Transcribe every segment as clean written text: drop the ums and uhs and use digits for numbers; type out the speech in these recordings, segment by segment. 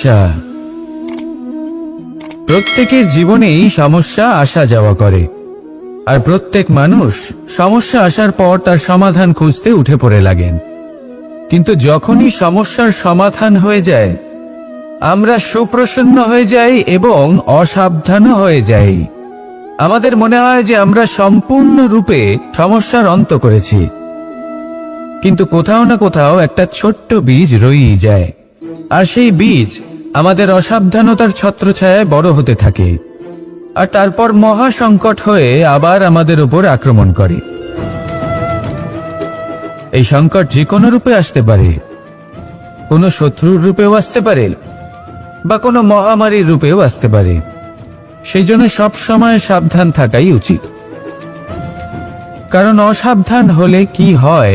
সমস্যা। প্রত্যেকের জীবনেই সমস্যা আসা যাওয়া করে, আর প্রত্যেক মানুষ সমস্যা আসার পর তার সমাধান খুঁজতে উঠে পড়ে লাগেন। কিন্তু যখনই সমস্যার সমাধান হয়ে যায়, আমরা সুপ্রসন্ন হয়ে যাই এবং অসাবধানও হয়ে যাই। আমাদের মনে হয় যে আমরা সম্পূর্ণরূপে সমস্যার অন্ত করেছি, কিন্তু কোথাও না কোথাও একটা ছোট্ট বীজ রয়েই যায়, আর সেই বীজ আমাদের অসাবধানতার ছত্রছায়ায় বড় হতে থাকে, আর তারপর মহা সংকট হয়ে আবার আমাদের উপর আক্রমণ করে। এই সংকট যে কোনো রূপে আসতে পারে, কোনো শত্রুর রূপেও আসতে পারে, বা কোনো মহামারীর রূপেও আসতে পারে। সেই জন্য সবসময় সাবধান থাকাই উচিত, কারণ অসাবধান হলে কি হয়,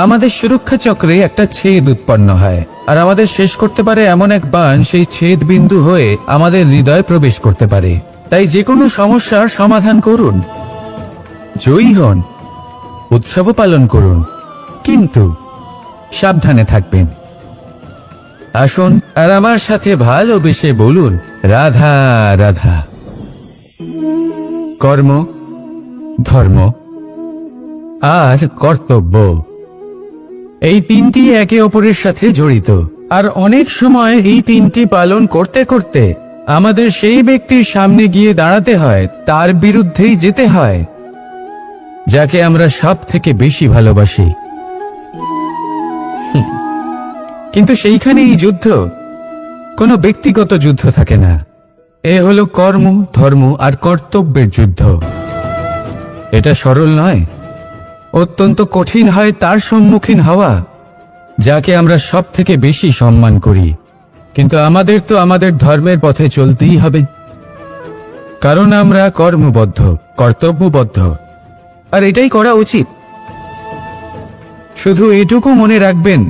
আমাদের সুরক্ষা চক্রে একটা ছেদ উৎপন্ন হয়, আর আমাদের শেষ করতে পারে এমন এক বাণ সেই ছেদ বিন্দু হয়ে আমাদের হৃদয়ে প্রবেশ করতে পারে। তাই যে কোনো সমস্যার সমাধান করুন, জয়ী হন, উৎসব পালন করুন, কিন্তু সাবধানে থাকবেন। আসুন আর আমার সাথে ভালোবেসে বলুন, রাধা রাধা। কর্ম, ধর্ম আর কর্তব্য, এই তিনটি একে অপরের সাথে জড়িত, আর অনেক সময় এই তিনটি পালন করতে করতে আমাদের সেই ব্যক্তির সামনে গিয়ে দাঁড়াতে হয়, তার বিরুদ্ধেই যেতে হয়, যাকে আমরা সব থেকে বেশি ভালোবাসি। কিন্তু সেইখানে এই যুদ্ধ কোনো ব্যক্তিগত যুদ্ধ থাকে না, এ হলো কর্ম, ধর্ম আর কর্তব্যের যুদ্ধ। এটা সরল নয়, অত্যন্ত কঠিন হয় তার সম্মুখীন হওয়া যাকে আমরা সব থেকে বেশি সম্মান করি। কিন্তু আমাদের তো আমাদের ধর্মের পথে চলতেই হবে, কারণ আমরা কর্মবদ্ধ, কর্তব্যবদ্ধ, আর এটাই করা উচিত। শুধু এটুকু মনে রাখবেন,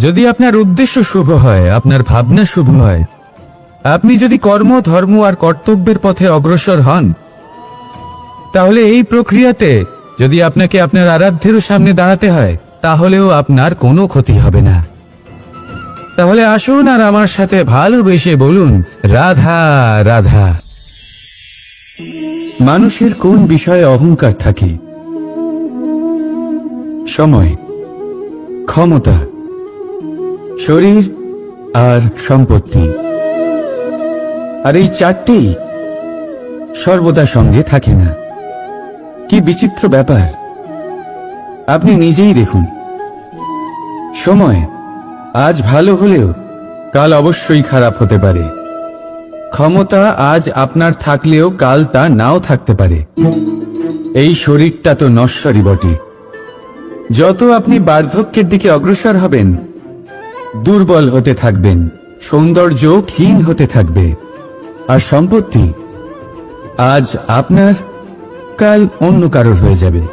যদি আপনার উদ্দেশ্য শুভ হয়, আপনার ভাবনা শুভ হয়, আপনি যদি কর্ম, ধর্ম আর কর্তব্যের পথে অগ্রসর হন, তাহলে এই প্রক্রিয়াতে যদি আপনাকে আপনার আরাধ্যেরও সামনে দাঁড়াতে হয়, তাহলেও আপনার কোনো ক্ষতি হবে না। তাহলে আসুন আর আমার সাথে ভালোবেসে বলুন, রাধা রাধা। মানুষের কোন বিষয়ে অহংকার থাকে? সময়, ক্ষমতা, শরীর আর সম্পত্তি। আর এই চারটি সর্বদা সঙ্গে থাকে না। কি বিচিত্র ব্যাপার! আপনি নিজেই দেখুন, সময় আজ ভালো হলেও কাল অবশ্যই খারাপ হতে পারে। ক্ষমতা আজ আপনার থাকলেও কাল তা নাও থাকতে পারে। এই শরীরটা তো নশ্বরই বটে। যত আপনি বার্ধক্যের দিকে অগ্রসর হবেন, দুর্বল হতে থাকবেন, সৌন্দর্য ক্ষীণ হতে থাকবে। আর সম্পত্তি আজ আপনার, কাল অন্য কারোর হয়ে যাবে।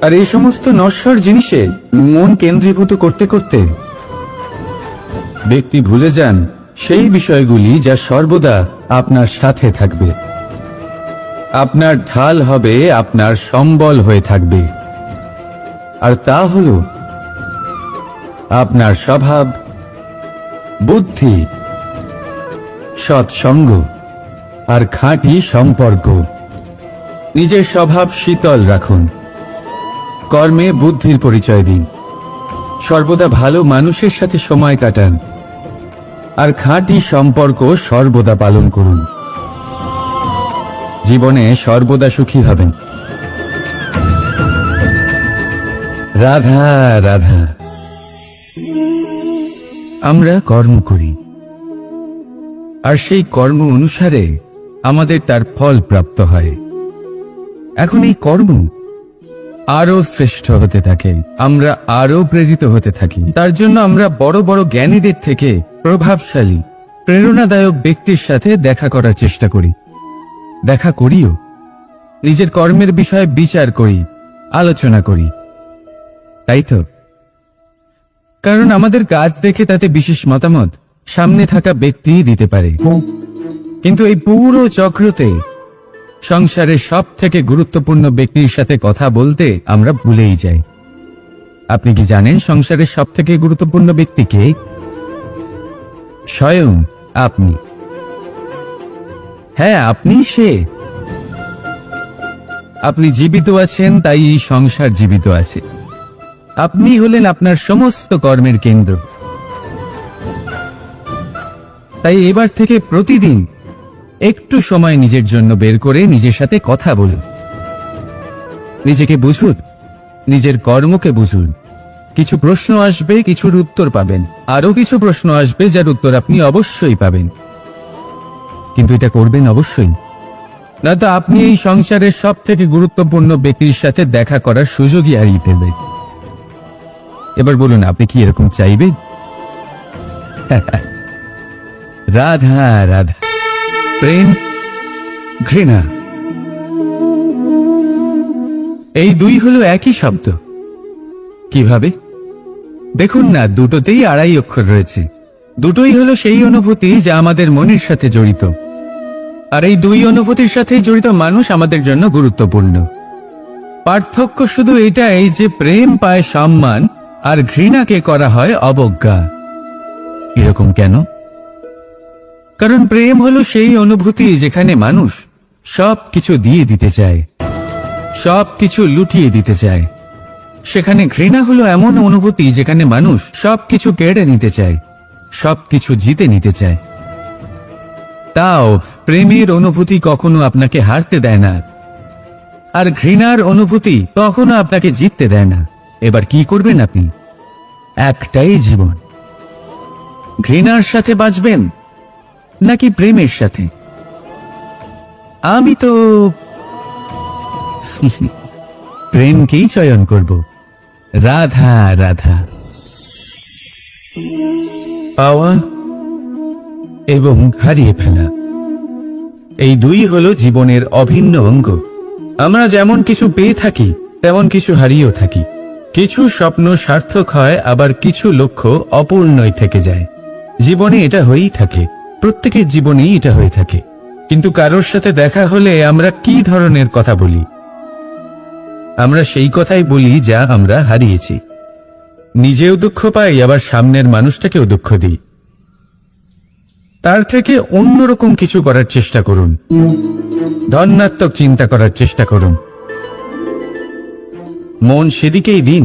আর এই সমস্ত নশ্বর জিনিসে মন কেন্দ্রীভূত করতে করতে ব্যক্তি ভুলে যান সেই বিষয়গুলি যা সর্বদা আপনার সাথে থাকবে, আপনার ঢাল হবে, আপনার সম্বল হয়ে থাকবে। আর তা হল আপনার স্বভাব, বুদ্ধি, সৎসঙ্গ আর খাঁটি সম্পর্ক। নিজের স্বভাব শীতল রাখুন, কর্মে বুদ্ধির পরিচয় দিন, সর্বদা ভালো মানুষের সাথে সময় কাটান, আর খাঁটি সম্পর্ক সর্বদা পালন করুন। জীবনে সর্বদা সুখী হবেন। রাধা রাধা। আমরা কর্ম করি, আর সেই কর্ম অনুসারে আমাদের তার ফল প্রাপ্ত হয়। এখন এই কর্ম আরো শ্রেষ্ঠ হতে থাকে, আমরা আরো প্রেরিত হতে থাকি। তার জন্য আমরা বড় বড় জ্ঞানীদের থেকে প্রভাবশালী, প্রেরণাদায়ক ব্যক্তির সাথে দেখা করার চেষ্টা করি, দেখা করিও। নিজের কর্মের বিষয়ে বিচার করি, আলোচনা করি, তাই তো? কারণ আমাদের কাজ দেখে তাতে বিশেষ মতামত সামনে থাকা ব্যক্তিই দিতে পারে। কিন্তু এই পুরো চক্রতে সংসারের সব থেকে গুরুত্বপূর্ণ ব্যক্তির সাথে কথা বলতে আমরা ভুলেই যাই। আপনি কি জানেন সংসারের সব থেকে গুরুত্বপূর্ণ ব্যক্তি কে? স্বয়ং আপনি, হ্যাঁ আপনি সে। আপনি জীবিত আছেন, তাই এই সংসার জীবিত আছে। আপনি হলেন আপনার সমস্ত কর্মের কেন্দ্র। তাই এবার থেকে প্রতিদিন একটু সময় নিজের জন্য বের করে নিজের সাথে কথা বলুন। নিজেকে বুঝুন, নিজের কর্মকে বুঝুন। কিছু প্রশ্ন আসবে, কিছুর উত্তর পাবেন। আরো কিছু প্রশ্ন আসবে যার উত্তর আপনি অবশ্যই পাবেন, কিন্তু এটা করবেন অবশ্যই, না তো আপনি এই সংসারের সব থেকে গুরুত্বপূর্ণ ব্যক্তির সাথে দেখা করার সুযোগই হারিয়ে ফেলবেন। এবার বলুন, আপনি কি এরকম চাইবেন? রাধা রাধা, প্রেম, ঘৃণা, এই দুই হলো একই শব্দ। কিভাবে? দেখুন না, দুটোতেই আড়াই অক্ষর রয়েছে। দুটোই হলো সেই অনুভূতি যা আমাদের মনের সাথে জড়িত, আর এই দুই অনুভূতির সাথে জড়িত মানুষ আমাদের জন্য গুরুত্বপূর্ণ। পার্থক্য শুধু এটাই যে প্রেম পায় সম্মান আর ঘৃণাকে করা হয় অবজ্ঞা। এরকম কেন? কারণ প্রেম হলো সেই অনুভূতি যেখানে মানুষ সব কিছু দিয়ে দিতে চায়, সব কিছু লুটিয়ে দিতে চায়। সেখানে ঘৃণা হলো এমন অনুভূতি যেখানে মানুষ সবকিছু কেড়ে নিতে চায়, সবকিছু জিতে নিতে চায়। তাও প্রেমের অনুভূতি কখনো আপনাকে হারতে দেয় না, আর ঘৃণার অনুভূতি কখনো আপনাকে জিততে দেয় না। এবার কি করবেন আপনি? একটাই জীবন, ঘৃণার সাথে বাঁচবেন নাকি প্রেমের সাথে? আমি তো প্রেমকেই চয়ন করব। রাধা রাধা। পাওয়া এবং হারিয়ে ফেলা, এই দুই হলো জীবনের অভিন্ন অঙ্গ। আমরা যেমন কিছু পেয়ে থাকি, তেমন কিছু হারিয়েও থাকি। কিছু স্বপ্ন সার্থক হয়, আবার কিছু লক্ষ্য অপূর্ণই থেকে যায়। জীবনে এটা হয়েই থাকে, প্রত্যেকের জীবনেই এটা হয়ে থাকে। কিন্তু কারোর সাথে দেখা হলে আমরা কি ধরনের কথা বলি? আমরা সেই কথাই বলি যা আমরা হারিয়েছি। নিজেও দুঃখ পাই, আবার সামনের মানুষটাকেও দুঃখ দিই। তার থেকে অন্যরকম কিছু করার চেষ্টা করুন, ধনাত্মক চিন্তা করার চেষ্টা করুন। মন সেদিকেই দিন,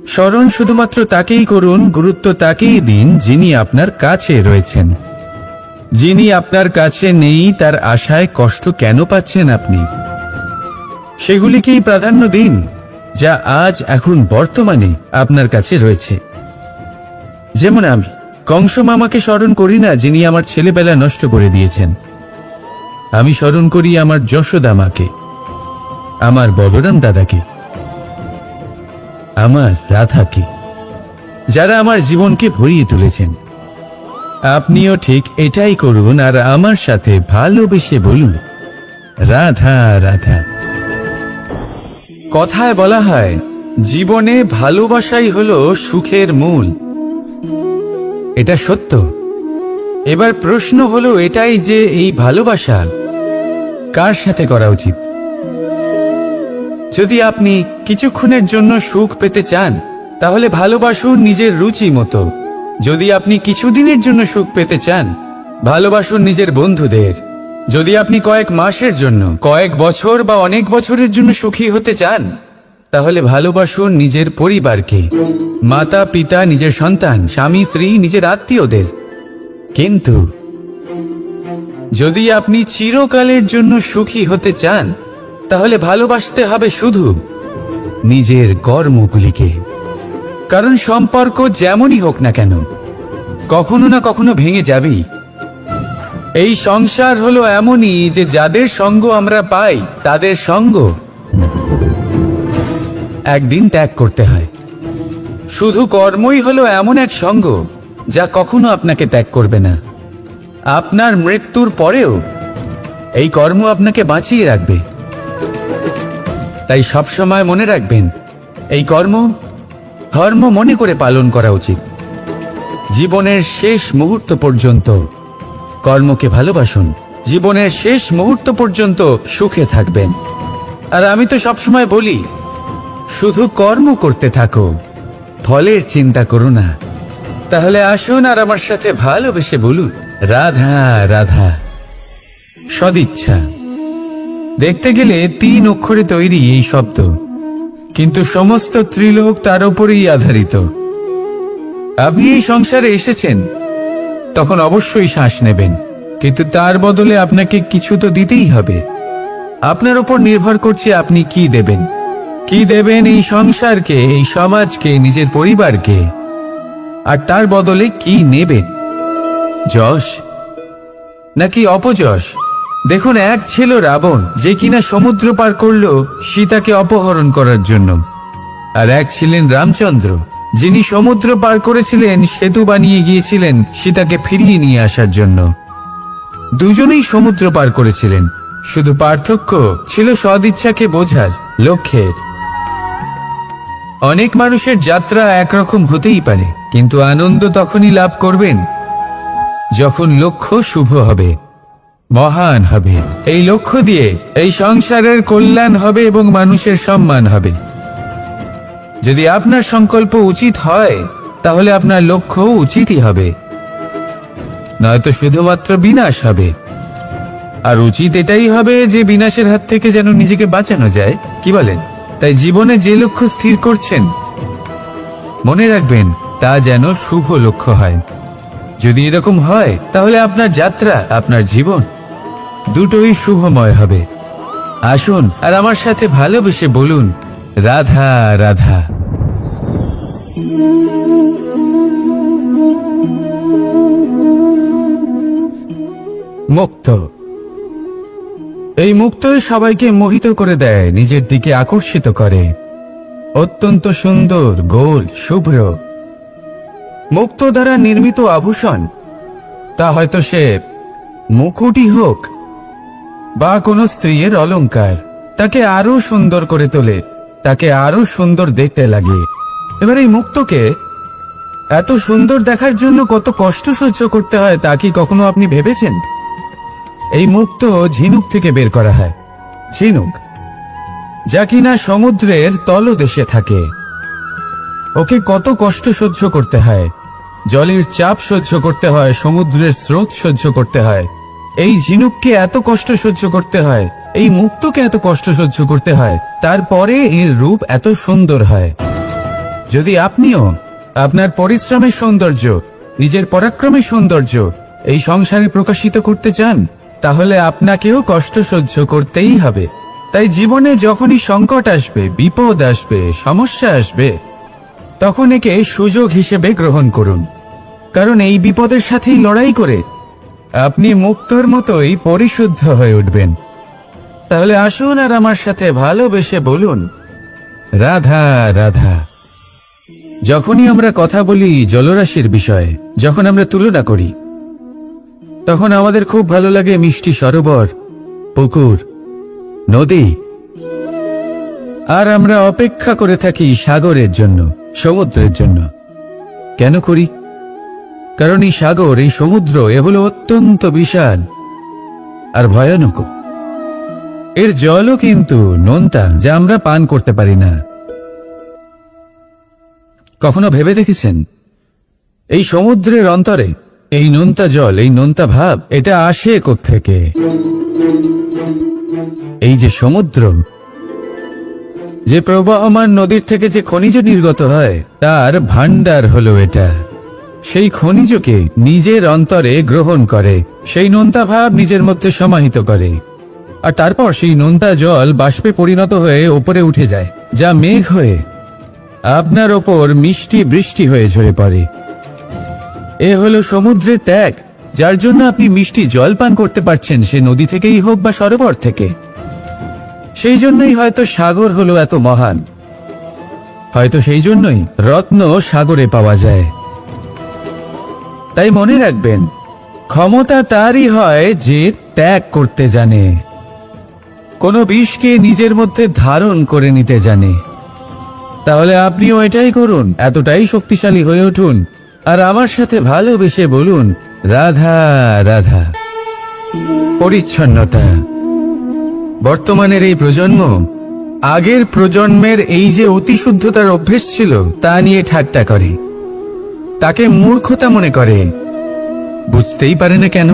স্মরণ শুধুমাত্র তাকেই করুন, গুরুত্ব তাকেই দিন যিনি আপনার কাছে রয়েছেন। যিনি আপনার কাছে নেই তার আশায় কষ্ট কেন পাচ্ছেন আপনি? সেগুলিকেই প্রাধান্য দিন যা আজ এখন বর্তমানে আপনার কাছে রয়েছে। যেমন আমি কংস মামাকে স্মরণ করি না, যিনি আমার ছেলেবেলা নষ্ট করে দিয়েছেন। আমি স্মরণ করি আমার যশোদা মাকে, আমার বলরাম দাদাকে, আমার রাধাকে, যারা আমার জীবনকে ভরিয়ে তুলেছেন। আপনিও ঠিক এটাই করুন, আর আমার সাথে ভালোবেসে বলুন, রাধা রাধা। কথায় বলা হয়, জীবনে ভালোবাসাই হলো সুখের মূল। এটা সত্য। এবার প্রশ্ন হলো এটাই যে এই ভালোবাসা কার সাথে করা উচিত? যদি আপনি কিছুক্ষণের জন্য সুখ পেতে চান, তাহলে ভালোবাসুন নিজের রুচি মতো। যদি আপনি কিছুদিনের জন্য সুখ পেতে চান, ভালোবাসুন নিজের বন্ধুদের। যদি আপনি কয়েক মাসের জন্য, কয়েক বছর বা অনেক বছরের জন্য সুখী হতে চান, তাহলে ভালোবাসুন নিজের পরিবারকে, মাতা পিতা, নিজের সন্তান, স্বামী স্ত্রী, নিজের আত্মীয়দের। কিন্তু যদি আপনি চিরকালের জন্য সুখী হতে চান, তাহলে ভালোবাসতে হবে শুধু নিজের কর্মগুলিকে। কারণ সম্পর্ক যেমনই হোক না কেন, কখনো না কখনো ভেঙে যাবেই। এই সংসার হলো এমনই যে যাদের সঙ্গ আমরা পাই, তাদের সঙ্গ একদিন ত্যাগ করতে হয়। শুধু কর্মই হলো এমন এক সঙ্গ যা কখনো আপনাকে ত্যাগ করবে না। আপনার মৃত্যুর পরেও এই কর্ম আপনাকে বাঁচিয়ে রাখবে। তাই সবসময় মনে রাখবেন, এই কর্ম ধর্ম মনে করে পালন করা উচিত। জীবনের শেষ মুহূর্ত পর্যন্ত কর্মকে ভালোবাসুন, জীবনের শেষ মুহূর্ত পর্যন্ত সুখে থাকবেন। আর আমি তো সবসময় বলি, শুধু কর্ম করতে থাকো, ফলের চিন্তা করো না। তাহলে আসুন আর আমার সাথে ভালোবেসে বলুন, রাধা রাধা। সদিচ্ছা দেখতে গেলে 3 অক্ষরে তৈরি এই শব্দ, কিন্তু সমস্ত ত্রিলোক তার উপরেই আধারিত। আপনি এই সংসারে এসেছেন, তখন অবশ্যই শ্বাস নেবেন, কিন্তু তার বদলে আপনাকে কিছু তো দিতেই হবে। আপনার উপর নির্ভর করছে আপনি কি দেবেন। কি দেবেন এই সংসারকে, এই সমাজকে, নিজের পরিবারকে, আর তার বদলে কি নেবেন? যশ নাকি অপযশ? দেখুন, এক ছিল রাবণ, যে কিনা সমুদ্র পার করলো সীতাকে অপহরণ করার জন্য, আর এক ছিলেন রামচন্দ্র, যিনি সমুদ্র পার করেছিলেন, সেতু বানিয়ে গিয়েছিলেন সীতাকে ফিরিয়ে নিয়ে আসার জন্য। দুজনেই সমুদ্র পার করেছিলেন, শুধু পার্থক্য ছিল সদিচ্ছাকে বোঝার, লক্ষ্যের। অনেক মানুষের যাত্রা একরকম হতেই পারে, কিন্তু আনন্দ তখনই লাভ করবেন যখন লক্ষ্য শুভ হবে, মহান হবে। এই লক্ষ্য দিয়ে এই সংসারের কল্যাণ হবে এবং মানুষের সম্মান হবে। যদি আপনার সংকল্প উচিত হয়, তাহলে আপনার লক্ষ্য উচিতই হবে, নয়তো শুধুমাত্র বিনাশ হবে। আর উচিত এটাই হবে যে বিনাশের হাত থেকে যেন নিজেকে বাঁচানো যায়, কি বলেন? তাই জীবনে যে লক্ষ্য স্থির করছেন, মনে রাখবেন তা যেন শুভ লক্ষ্য হয়। যদি এরকম হয়, তাহলে আপনার যাত্রা, আপনার জীবন দুটোই শুভময় হবে। আসুন আর আমার সাথে ভালোবেসে বলুন, রাধা রাধা। মুক্ত। এই মুক্তই সবাইকে মোহিত করে দেয়, নিজের দিকে আকর্ষিত করে। অত্যন্ত সুন্দর, গোল, শুভ্র। মুক্ত দ্বারা নির্মিত আভূষণ, তা হয়তো সে মুকুটই হোক বা কোনো স্ত্রীর অলংকার, তাকে আরো সুন্দর করে তোলে, তাকে আরো সুন্দর দেখতে লাগে। এবার এই মুক্তকে এত সুন্দর দেখার জন্য কত কষ্ট সহ্য করতে হয়, তা কি কখনো আপনি ভেবেছেন? এই মুক্ত ঝিনুক থেকে বের করা হয়। ঝিনুক, যা কিনা সমুদ্রের তলদেশে থাকে। ওকে কত কষ্ট সহ্য করতে হয়, জলের চাপ সহ্য করতে হয়, সমুদ্রের স্রোত সহ্য করতে হয়। এই ঝিনুককে এত কষ্ট সহ্য করতে হয়, এই মুক্তকে এত কষ্ট সহ্য করতে হয়, তারপরে এর রূপ এত সুন্দর হয়। যদি আপনিও আপনার পরিশ্রমের সৌন্দর্য, নিজের পরাক্রমের সৌন্দর্য এই সংসারে প্রকাশিত করতে চান, তাহলে আপনাকেও কষ্ট সহ্য করতেই হবে। তাই জীবনে যখনই সংকট আসবে, বিপদ আসবে, সমস্যা আসবে, তখন একে সুযোগ হিসেবে গ্রহণ করুন। কারণ এই বিপদের সাথেই লড়াই করে আপনি মুক্তর মতোই পরিশুদ্ধ হয়ে উঠবেন। তাহলে আসুন আর আমার সাথে ভালোবেসে বলুন, রাধা রাধা। যখনই আমরা কথা বলি জলরাশির বিষয়ে, যখন আমরা তুলনা করি, তখন আমাদের খুব ভালো লাগে মিষ্টি সরোবর, পুকুর, নদী। আর আমরা অপেক্ষা করে থাকি সাগরের জন্য, সমুদ্রের জন্য। কেন করি? কারণ এই সাগর, এই সমুদ্র, এ হলো অত্যন্ত বিশাল আর ভয়ানক। এর জলও কিন্তু নোনতা, যা আমরা পান করতে পারি না। কখনো ভেবে দেখেছেন এই সমুদ্রের অন্তরে এই নোনতা জল, এই নোনতা ভাব, এটা আসে কোত্থেকে? এই যে সমুদ্র, যে প্রবাহমান নদীর থেকে যে খনিজ নির্গত হয়, তার ভান্ডার হলো এটা। সেই খনিজকে নিজের অন্তরে গ্রহণ করে, সেই নোনতা ভাব নিজের মধ্যে সমাহিত করে, আর তারপর সেই নোনতা জল বাষ্পে পরিণত হয়ে ওপরে উঠে যায়, যা মেঘ হয়ে আপনার ওপর মিষ্টি বৃষ্টি হয়ে ঝরে পড়ে। এ হলো সমুদ্রের ত্যাগ, যার জন্য আপনি মিষ্টি জল পান করতে পারছেন, সে নদী থেকেই হোক বা সরোবর থেকে। সেই জন্যই হয়তো সাগর হলো এত মহান, হয়তো সেই জন্যই রত্ন সাগরে পাওয়া যায়। তাই মনে রাখবেন, ক্ষমতা তারই হয় যে ত্যাগ করতে জানে, কোনো বিষকে নিজের মধ্যে ধারণ করে নিতে জানে। তাহলে আপনিও এটাই করুন, এতটাই শক্তিশালী হয়ে উঠুন, আর আমার সাথে ভালোবেসে বলুন, রাধা রাধা। পরিচ্ছন্নতা। বর্তমানের এই প্রজন্ম আগের প্রজন্মের এই যে অতিশুদ্ধতার অভ্যেস ছিল, তা নিয়ে ঠাট্টা করে, তাকে মূর্খতা মনে করে। বুঝতেই পারে না কেন?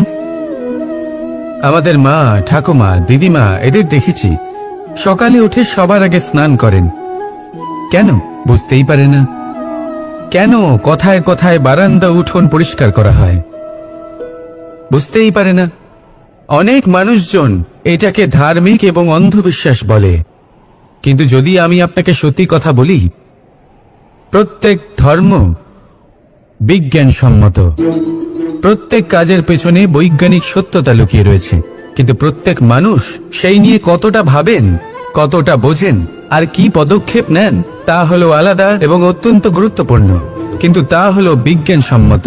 আমাদের মা, ঠাকুমা, দিদিমা এদের দেখেছি সকালে উঠে সবার আগে স্নান করেন। কেন? বুঝতেই পারে না। কেন কথায় কথায় বারান্দা উঠোন পরিষ্কার করা হয়? বুঝতেই পারে না। অনেক মানুষজন এটাকে ধার্মিক এবং অন্ধবিশ্বাস বলে, কিন্তু যদি আমি আপনাকে সত্যি কথা বলি, প্রত্যেক ধর্ম বিজ্ঞানসম্মত। প্রত্যেক কাজের পেছনে বৈজ্ঞানিক সত্যতা লুকিয়ে রয়েছে, কিন্তু প্রত্যেক মানুষ সেই নিয়ে কতটা ভাবেন, কতটা বোঝেন আর কি পদক্ষেপ নেন তা হলো আলাদা এবং অত্যন্ত গুরুত্বপূর্ণ, কিন্তু তা হলো বিজ্ঞানসম্মত।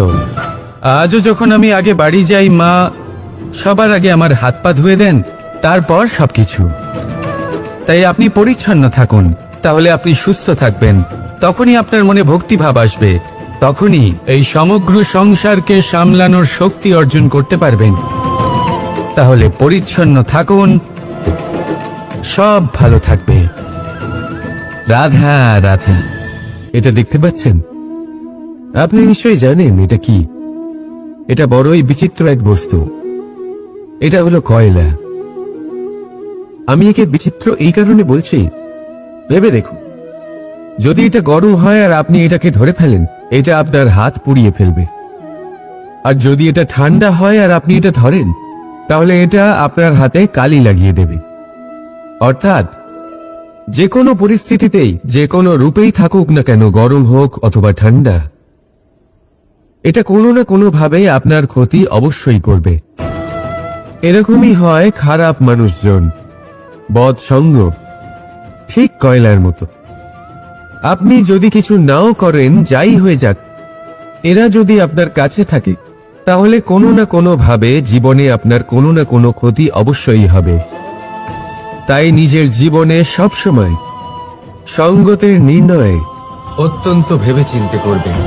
আজও যখন আমি আগে বাড়ি যাই, মা সবার আগে আমার হাত পা ধুয়ে দেন, তারপর সবকিছু। তাই আপনি পরিচ্ছন্ন থাকুন, তাহলে আপনি সুস্থ থাকবেন। তখনই আপনার মনে ভক্তিভাব আসবে, তখনই এই সমগ্র সংসারকে সামলানোর শক্তি অর্জন করতে পারবেন। তাহলে পরিচ্ছন্ন থাকুন, সব ভালো থাকবে। রাধা রাধা। এটা দেখতে পাচ্ছেন? আপনি নিশ্চয়ই জানেন এটা কি। এটা বড়ই বিচিত্র এক বস্তু। এটা হলো কয়লা। আমি একে বিচিত্র এই কারণে বলছি, ভেবে দেখুন, যদি এটা গরম হয় আর আপনি এটাকে ধরে ফেলেন, এটা আপনার হাত পুড়িয়ে ফেলবে। আর যদি এটা ঠান্ডা হয় আর আপনি এটা ধরেন, তাহলে এটা আপনার হাতে কালি লাগিয়ে দেবে। অর্থাৎ যে কোনো পরিস্থিতিতেই, যে কোনো রূপেই থাকুক না কেন, গরম হোক অথবা ঠান্ডা, এটা কোনো না কোনো ভাবে আপনার ক্ষতি অবশ্যই করবে। এরকমই হয় খারাপ মানুষজন, বদ সঙ্গ, ঠিক কয়লার মতো। আপনি যদি কিছু নাও করেন, যাই হয়ে যাক, এরা যদি আপনার কাছে থাকে, তাহলে কোনো না কোনো ভাবে জীবনে আপনার কোনো না কোনো ক্ষতি অবশ্যই হবে। তাই নিজের জীবনে সবসময় সঙ্গতের নির্ণয় অত্যন্ত ভেবেচিন্তে করবেন।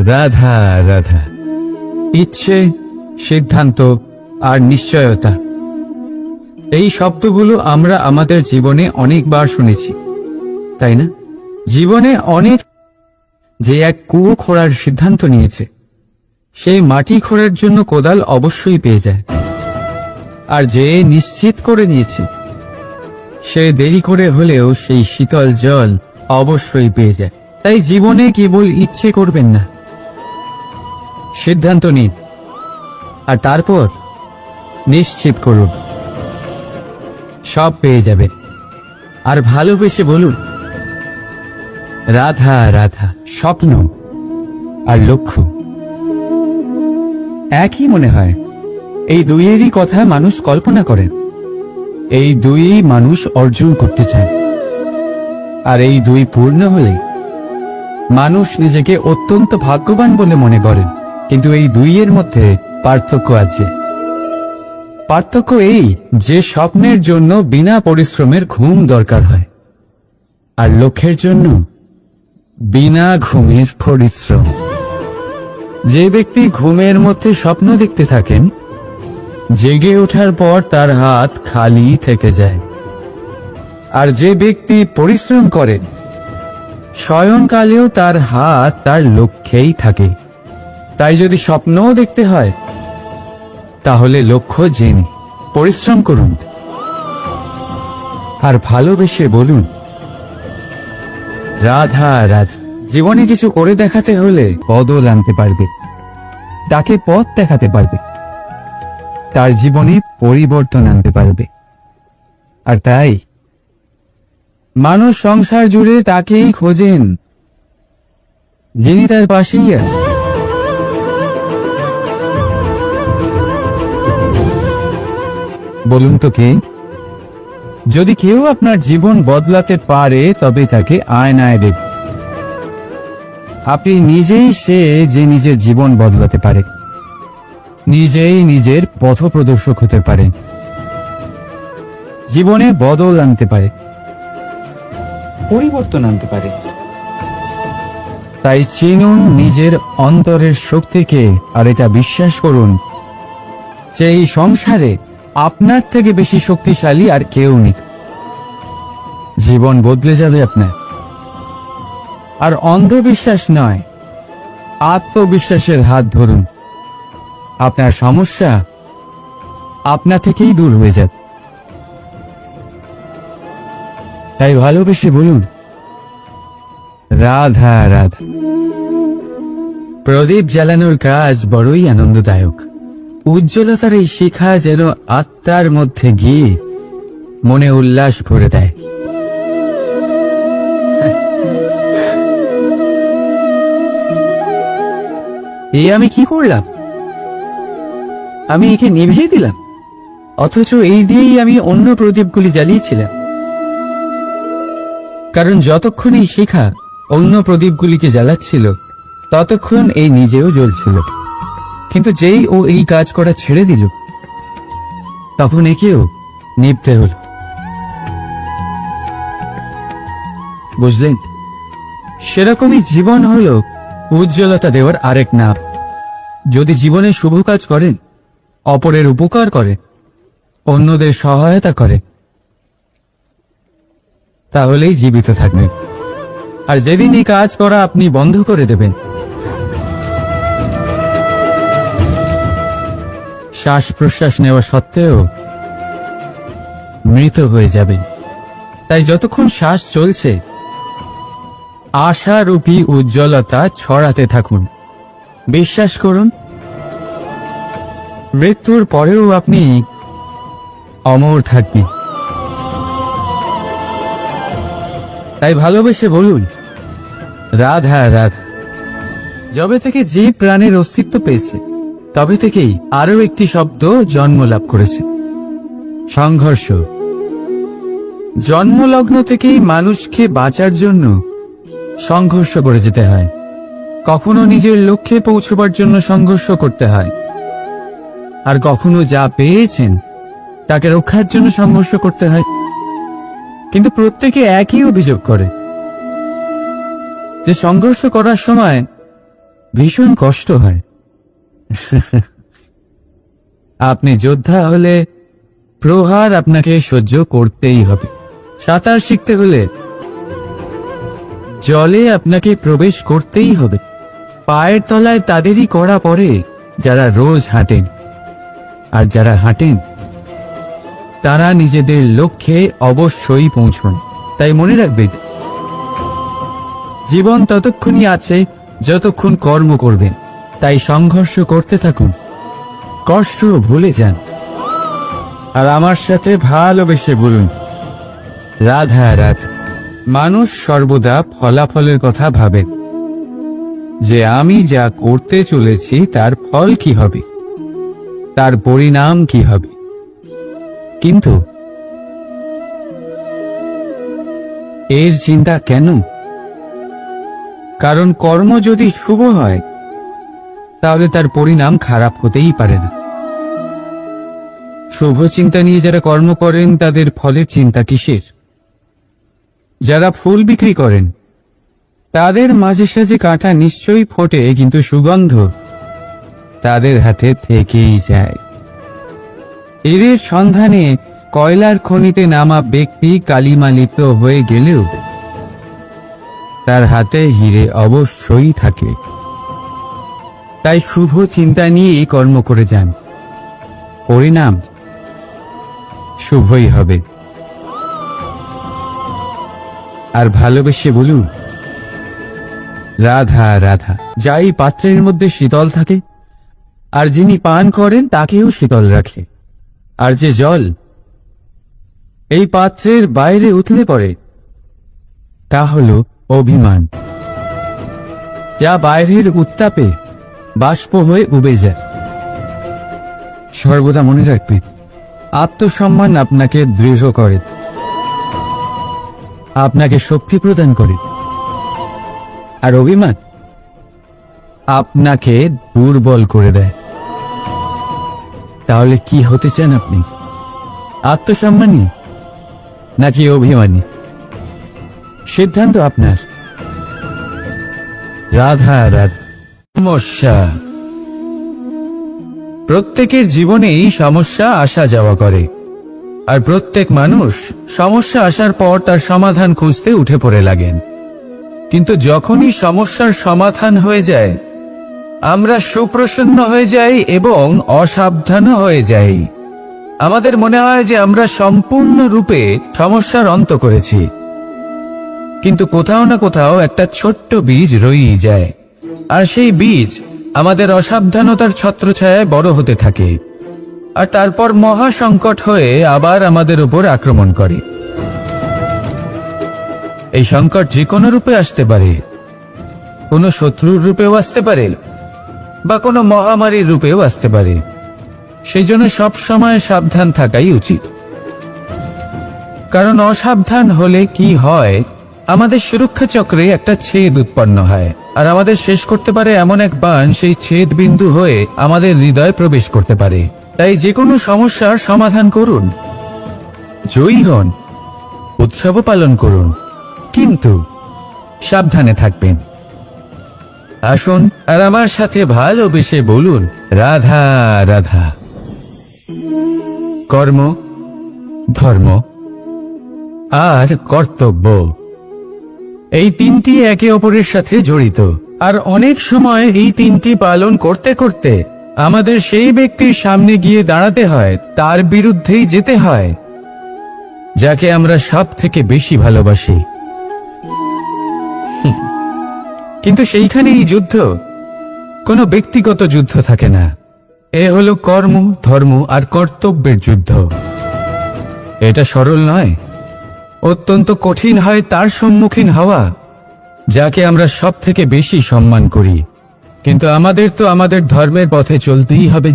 রাধা রাধা। ইচ্ছে, সিদ্ধান্ত আর নিশ্চয়তা, এই শব্দগুলো আমরা আমাদের জীবনে অনেকবার শুনেছি, তাই না? জীবনে অনেক যে এক কুয়ো খোঁড়ার সিদ্ধান্ত নিয়েছে, সেই মাটি খোঁড়ার জন্য কোদাল অবশ্যই পেয়ে যায়। আর যে নিশ্চিত করে নিয়েছে, সে দেরি করে হলেও সেই শীতল জল অবশ্যই পেয়ে যায়। তাই জীবনে কেবল ইচ্ছে করবেন না, সিদ্ধান্ত নিন আর তারপর নিশ্চিত করুন, সব পেয়ে যাবে। আর ভালোবেসে বলুন, রাধা রাধা। স্বপ্ন আর লক্ষ্য একই মনে হয়। এই দুইয়েরই কথা মানুষ কল্পনা করেন, এই দুইই মানুষ অর্জন করতে চায়। আর এই দুই পূর্ণ হলে মানুষ নিজেকে অত্যন্ত ভাগ্যবান বলে মনে করেন। কিন্তু এই দুইয়ের মধ্যে পার্থক্য আছে। পার্থক্য এই যে স্বপ্নের জন্য বিনা পরিশ্রমের ঘুম দরকার হয়, আর লক্ষ্যের জন্য বিনা ঘুমের পরিশ্রম। যে ব্যক্তি ঘুমের মধ্যে স্বপ্ন দেখতে থাকেন, জেগে ওঠার পর তার হাত খালি থেকে যায়। আর যে ব্যক্তি পরিশ্রম করেন, শয়নকালেও তার হাত তার লক্ষ্যেই থাকে। তাই যদি স্বপ্নও দেখতে হয়, তাহলে লক্ষ্য জেনে পরিশ্রম করুন আর ভালোবেসে বলুন, রাধা রাধা। জীবনে কিছু করে দেখাতে হলে বদল আনতে পারবে, তাকে পথ দেখাতে পারবে, তার জীবনে পরিবর্তন আনতে পারবে। আর তাই মানুষ সংসার জুড়ে তাকেই খোঁজেন, যিনি তার পাশেই আছেন। বলুন তো কে? যদি কেউ আপনার জীবন বদলাতে পারে, তবে তাকে আয়নায় দেখুন। আপনি নিজেই সে যে নিজের জীবন বদলাতে পারে, নিজেই নিজের পথপ্রদর্শক হতে পারে, জীবনে বদল আনতে পারে, পরিবর্তন আনতে পারে। তাই চিনুন নিজের অন্তরের শক্তিকে, আর এটা বিশ্বাস করুন যে এই সংসারে আপনার থেকে বেশি শক্তিশালী আর কেউ নেই। জীবন বদলে যাবে আপনার। আর অন্ধবিশ্বাস নয়, আত্মবিশ্বাসের হাত ধরুন, আপনার সমস্যা আপনা থেকেই দূর হয়ে যাবে। তাই ভালোবেসে বলুন, রাধা রাধা। প্রদীপ জ্বালানোর কাজ বড়ই আনন্দদায়ক। উজ্জ্বলতার এই শিখা যেন আত্মার মধ্যে গিয়ে মনে উল্লাস ভরে দেয়। এই আমি কি করলাম? আমি একে নিভিয়ে দিলাম, অথচ এই দিয়েই আমি অন্য প্রদীপগুলি জ্বালিয়েছিলাম। কারণ যতক্ষণ এই শিখা অন্য প্রদীপগুলিকে জ্বালাচ্ছিল, ততক্ষণ এই নিজেও জ্বলছিল। কিন্তু যেই ও এই কাজ করা ছেড়ে দিল, তখন একেও নিভতে হল। বুঝলেন? সেরকমই জীবন হলো উজ্জ্বলতা দেওয়ার আরেক নাম। যদি জীবনে শুভ কাজ করেন, অপরের উপকার করে, অন্যদের সহায়তা করে, তাহলেই জীবিত থাকবেন। আর যেদিন এই কাজ করা আপনি বন্ধ করে দেবেন, শ্বাস প্রশ্বাস নেওয়া সত্ত্বেও মৃত হয়ে যাবেন। তাই যতক্ষণ শ্বাস চলছে, আশারূপী উজ্জ্বলতা ছড়াতে থাকুন। বিশ্বাস করুন, মৃত্যুর পরেও আপনি অমর থাকবেন। তাই ভালোবেসে বলুন, রাধা রাধা। যবে থেকে যে প্রাণের অস্তিত্ব পেয়েছে, তবে থেকেই আরো একটি শব্দ জন্ম লাভ করেছে, সংঘর্ষ। জন্মলগ্ন থেকেই মানুষকে বাঁচার জন্য সংঘর্ষ করে যেতে হয়। কখনো নিজের লক্ষ্যে পৌঁছবার জন্য সংঘর্ষ করতে হয়, আর কখনো যা পেয়েছেন তাকে রক্ষার জন্য সংঘর্ষ করতে হয়। কিন্তু প্রত্যেকে একই অভিযোগ করে যে সংঘর্ষ করার সময় ভীষণ কষ্ট হয়। আপনি যোদ্ধা হলে প্রহার আপনাকে সহ্য করতেই হবে। সাঁতার শিখতে হলে জলে আপনাকে প্রবেশ করতেই হবে। পায়ের তলায় তাদেরই কড়া পড়ে যারা রোজ হাঁটেন, আর যারা হাঁটেন তারা নিজেদের লক্ষ্যে অবশ্যই পৌঁছন। তাই মনে রাখবেন, জীবন ততক্ষণই আছে যতক্ষণ কর্ম করবেন। তাই সংঘর্ষ করতে থাকুন, কষ্ট ভুলে যান, আর আমার সাথে ভালোবেসে বলুন, রাধা রাধা। মানুষ সর্বদা ফলাফলের কথা ভাবে, যে আমি যা করতে চলেছি তার ফল কি হবে, তার পরিণাম কি হবে। কিন্তু এর চিন্তা কেন? কারণ কর্ম যদি শুভ হয়, তাহলে তার পরিণাম খারাপ হতেই পারে না। শুভ চিন্তা নিয়ে যারা কর্ম করেন, তাদের ফলের চিন্তা কিসের? যারা ফুল বিক্রি করেন, তাদের মাঝে সাঝে কাঁটা নিশ্চয়ই ফোটে, কিন্তু সুগন্ধ তাদের হাতে থেকেই যায়। হীরের সন্ধানে কয়লার খনিতে নামা ব্যক্তি কালিমালিপ্ত হয়ে গেলেও তার হাতে হীরে অবশ্যই থাকে। তাই শুভ চিন্তা নিয়েই কর্ম করে যান, পরিণাম শুভই হবে। আর ভালোবেসে বলুন, রাধা রাধা। যাই পাত্রের মধ্যে শীতল থাকে, আর যিনি পান করেন তাকেও শীতল রাখে। আর যে জল এই পাত্রের বাইরে উতলে পড়ে, তা হল অভিমান, যা বাইরের উত্তাপে বাষ্প হয়ে উবে যায়। সর্বদা মনে রাখবে, আত্মসম্মান আপনাকে দৃঢ় করে, আপনাকে শক্তি প্রদান করে, আর অভিমান আপনাকে দুর্বল করে দেয়। তাহলে কি হতে চান আপনি? আত্মসম্মানী নাকি অভিমানী? সিদ্ধান্ত আপনার। রাধা রাধা। সমস্যা। প্রত্যেকের জীবনেই সমস্যা আসা যাওয়া করে, আর প্রত্যেক মানুষ সমস্যা আসার পর তার সমাধান খুঁজতে উঠে পড়ে লাগেন। কিন্তু যখনই সমস্যার সমাধান হয়ে যায়, আমরা সুপ্রসন্ন হয়ে যাই এবং অসাবধানও হয়ে যাই। আমাদের মনে হয় যে আমরা সম্পূর্ণরূপে সমস্যার অন্ত করেছি, কিন্তু কোথাও না কোথাও একটা ছোট্ট বীজ রয়েই যায়, আর সেই বীজ আমাদের অসাবধানতার ছত্রছায়ায় বড় হতে থাকে, আর তারপর মহা সংকট হয়ে আবার আমাদের উপর আক্রমণ করে। এই সংকট যে কোনো রূপে আসতে পারে, কোনো শত্রুর রূপেও আসতে পারে, বা কোনো মহামারীর রূপেও আসতে পারে। সেই জন্য সবসময় সাবধান থাকাই উচিত, কারণ অসাবধান হলে কি হয়, আমাদের সুরক্ষা চক্রে একটা ছেদ উৎপন্ন হয়, আর আমাদের শেষ করতে পারে এমন এক বাণ সেই ছেদ বিন্দু হয়ে আমাদের হৃদয়ে প্রবেশ করতে পারে। তাই যে কোনো সমস্যার সমাধান করুন, জয়ী হন, উৎসবও পালন করুন, কিন্তু সাবধানে থাকবেন। আসুন আর আমার সাথে ভালোবেসে বলুন, রাধা রাধা। কর্ম, ধর্ম আর কর্তব্য, এই তিনটি একে অপরের সাথে জড়িত, আর অনেক সময় এই তিনটি পালন করতে করতে আমাদের সেই ব্যক্তির সামনে গিয়ে দাঁড়াতে হয়, তার বিরুদ্ধেই যেতে হয়, যাকে আমরা সব থেকে বেশি ভালোবাসি। কিন্তু সেইখানেই যুদ্ধ, কোনো ব্যক্তিগত যুদ্ধ থাকে না। এ হলো কর্ম, ধর্ম আর কর্তব্যের যুদ্ধ। এটা সরল নয়, অত্যন্ত কঠিন হয় তার সম্মুখীন হওয়া যাকে আমরা সব থেকে বেশি সম্মান করি। কিন্তু আমাদের তো আমাদের ধর্মের পথে চলতেই হবে,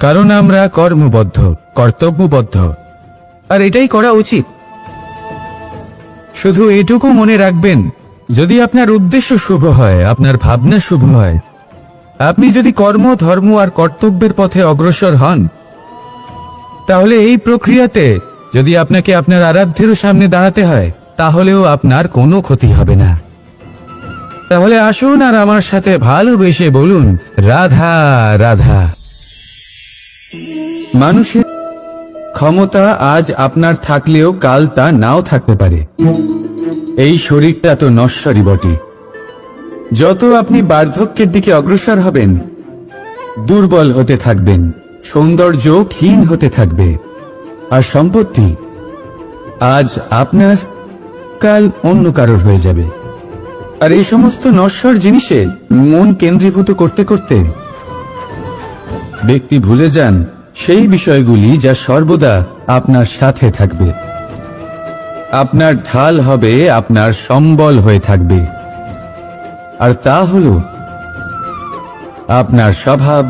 কারণ আমরা কর্মবদ্ধ, কর্তব্যবদ্ধ, আর এটাই করা উচিত। শুধু এটুকু মনে রাখবেন, যদি আপনার উদ্দেশ্য শুভ হয়, আপনার ভাবনা শুভ হয়, আপনি যদি কর্ম, ধর্ম আর কর্তব্যের পথে অগ্রসর হন, তাহলে এই প্রক্রিয়াতে যদি আপনাকে আপনার আরাধ্যেরও সামনে দাঁড়াতে হয়, তাহলেও আপনার কোনো ক্ষতি হবে না। তাহলে আসুন আর আমার সাথে ভালোবেসে বলুন, রাধা রাধা। মানুষের ক্ষমতা আজ আপনার থাকলেও কাল তা নাও থাকতে পারে। এই শরীরটা তো নশ্বরই বটে। যত আপনি বার্ধক্যের দিকে অগ্রসর হবেন, দুর্বল হতে থাকবেন, সৌন্দর্য ক্ষীণ হতে থাকবে, আর সম্পত্তি আজ আপনার, কাল অন্য কারোর হয়ে যাবে। আর এই সমস্ত নশ্বর জিনিসে মন কেন্দ্রীভূত করতে করতে ব্যক্তি ভুলে যান সেই বিষয়গুলি যা সর্বদা আপনার সাথে থাকবে, আপনার ঢাল হবে, আপনার সম্বল হয়ে থাকবে। আর তা হল আপনার স্বভাব,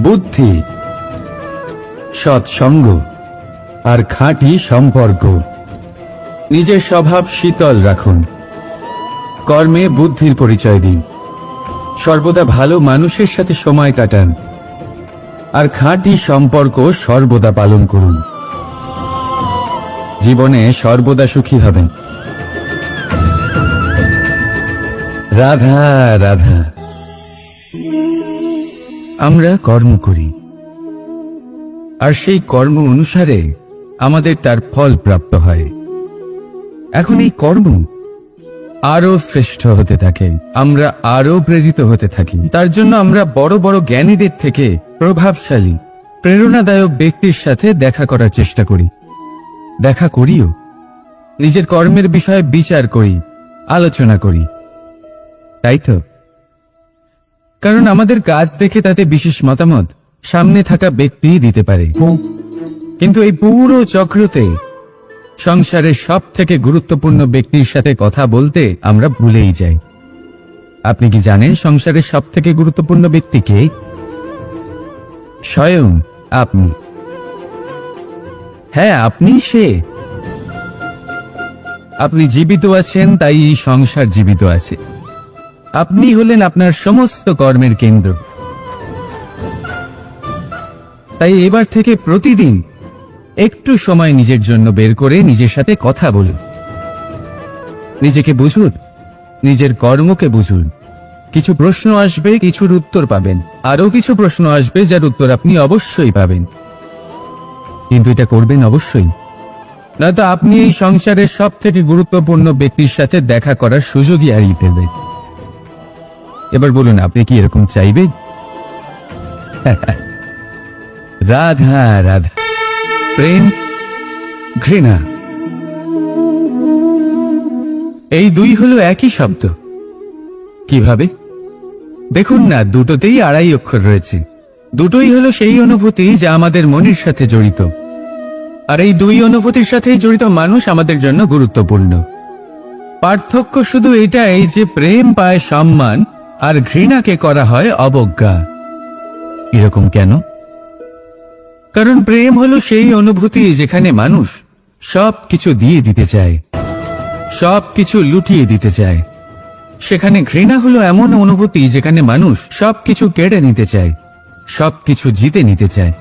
বুদ্ধি, সৎসঙ্গ আর খাঁটি সম্পর্ক। নিজের স্বভাব শীতল রাখুন, কর্মে বুদ্ধির পরিচয় দিন, সর্বদা ভালো মানুষের সাথে সময় কাটান, আর খাঁটি সম্পর্ক সর্বদা পালন করুন। জীবনে সর্বদা সুখী হবেন। রাধা রাধা। আমরা কর্ম করি, আর সেই কর্ম অনুসারে আমাদের তার ফল প্রাপ্ত হয়। এখন এই কর্ম আরো শ্রেষ্ঠ হতে থাকে, আমরা আরো প্রেরিত হতে থাকি। তার জন্য আমরা বড় বড় জ্ঞানীদের থেকে প্রভাবশালী, প্রেরণাদায়ক ব্যক্তির সাথে দেখা করার চেষ্টা করি, দেখা করিও। নিজের কর্মের বিষয়ে বিচার করি, আলোচনা করি, তাই তো? কারণ আমাদের কাজ দেখে তাতে বিশেষ মতামত সামনে থাকা ব্যক্তিই দিতে পারে। কিন্তু এই পুরো চক্রতে সংসারের সব থেকে গুরুত্বপূর্ণ ব্যক্তির সাথে কথা বলতে আমরা ভুলেই যাই। আপনি কি জানেন সংসারের সব থেকে গুরুত্বপূর্ণ ব্যক্তি কে? স্বয়ং আপনি। হ্যাঁ, আপনি সে। আপনি জীবিত আছেন, তাই এই সংসার জীবিত আছে। আপনি হলেন আপনার সমস্ত কর্মের কেন্দ্র। তাই এবার থেকে প্রতিদিন একটু সময় নিজের জন্য বের করে নিজের সাথে কথা বলুন, নিজেকে বুঝুন, নিজের কর্মকে বুঝুন। কিছু প্রশ্ন আসবে, কিছুর উত্তর পাবেন, আরো কিছু প্রশ্ন আসবে যার উত্তর আপনি অবশ্যই পাবেন। কিন্তু এটা করবেন অবশ্যই, নয়তো আপনি এই সংসারের সব থেকে গুরুত্বপূর্ণ ব্যক্তির সাথে দেখা করার সুযোগই হারিয়ে ফেলবেন। এবার বলুন, আপনি কি এরকম চাইবেন? রাধা রাধা, প্রেম, ঘৃণা, এই দুই হলো একই শব্দ। কিভাবে? দেখুন না, দুটোতেই আড়াই অক্ষর রয়েছে। দুটোই হলো সেই অনুভূতি যা আমাদের মনের সাথে জড়িত, আর এই দুই অনুভূতির সাথে জড়িত মানুষ আমাদের জন্য গুরুত্বপূর্ণ। পার্থক্য শুধু এটাই যে প্রেম পায় সম্মান আর ঘৃণাকে করা হয় অবজ্ঞা। এরকম কেন? কারণ প্রেম হলো সেই অনুভূতি যেখানে মানুষ সব কিছু দিয়ে দিতে চায়, সব কিছু লুটিয়ে দিতে চায়। সেখানে ঘৃণা হলো এমন অনুভূতি যেখানে মানুষ সবকিছু কেড়ে নিতে চায়, সবকিছু জিতে নিতে চায়।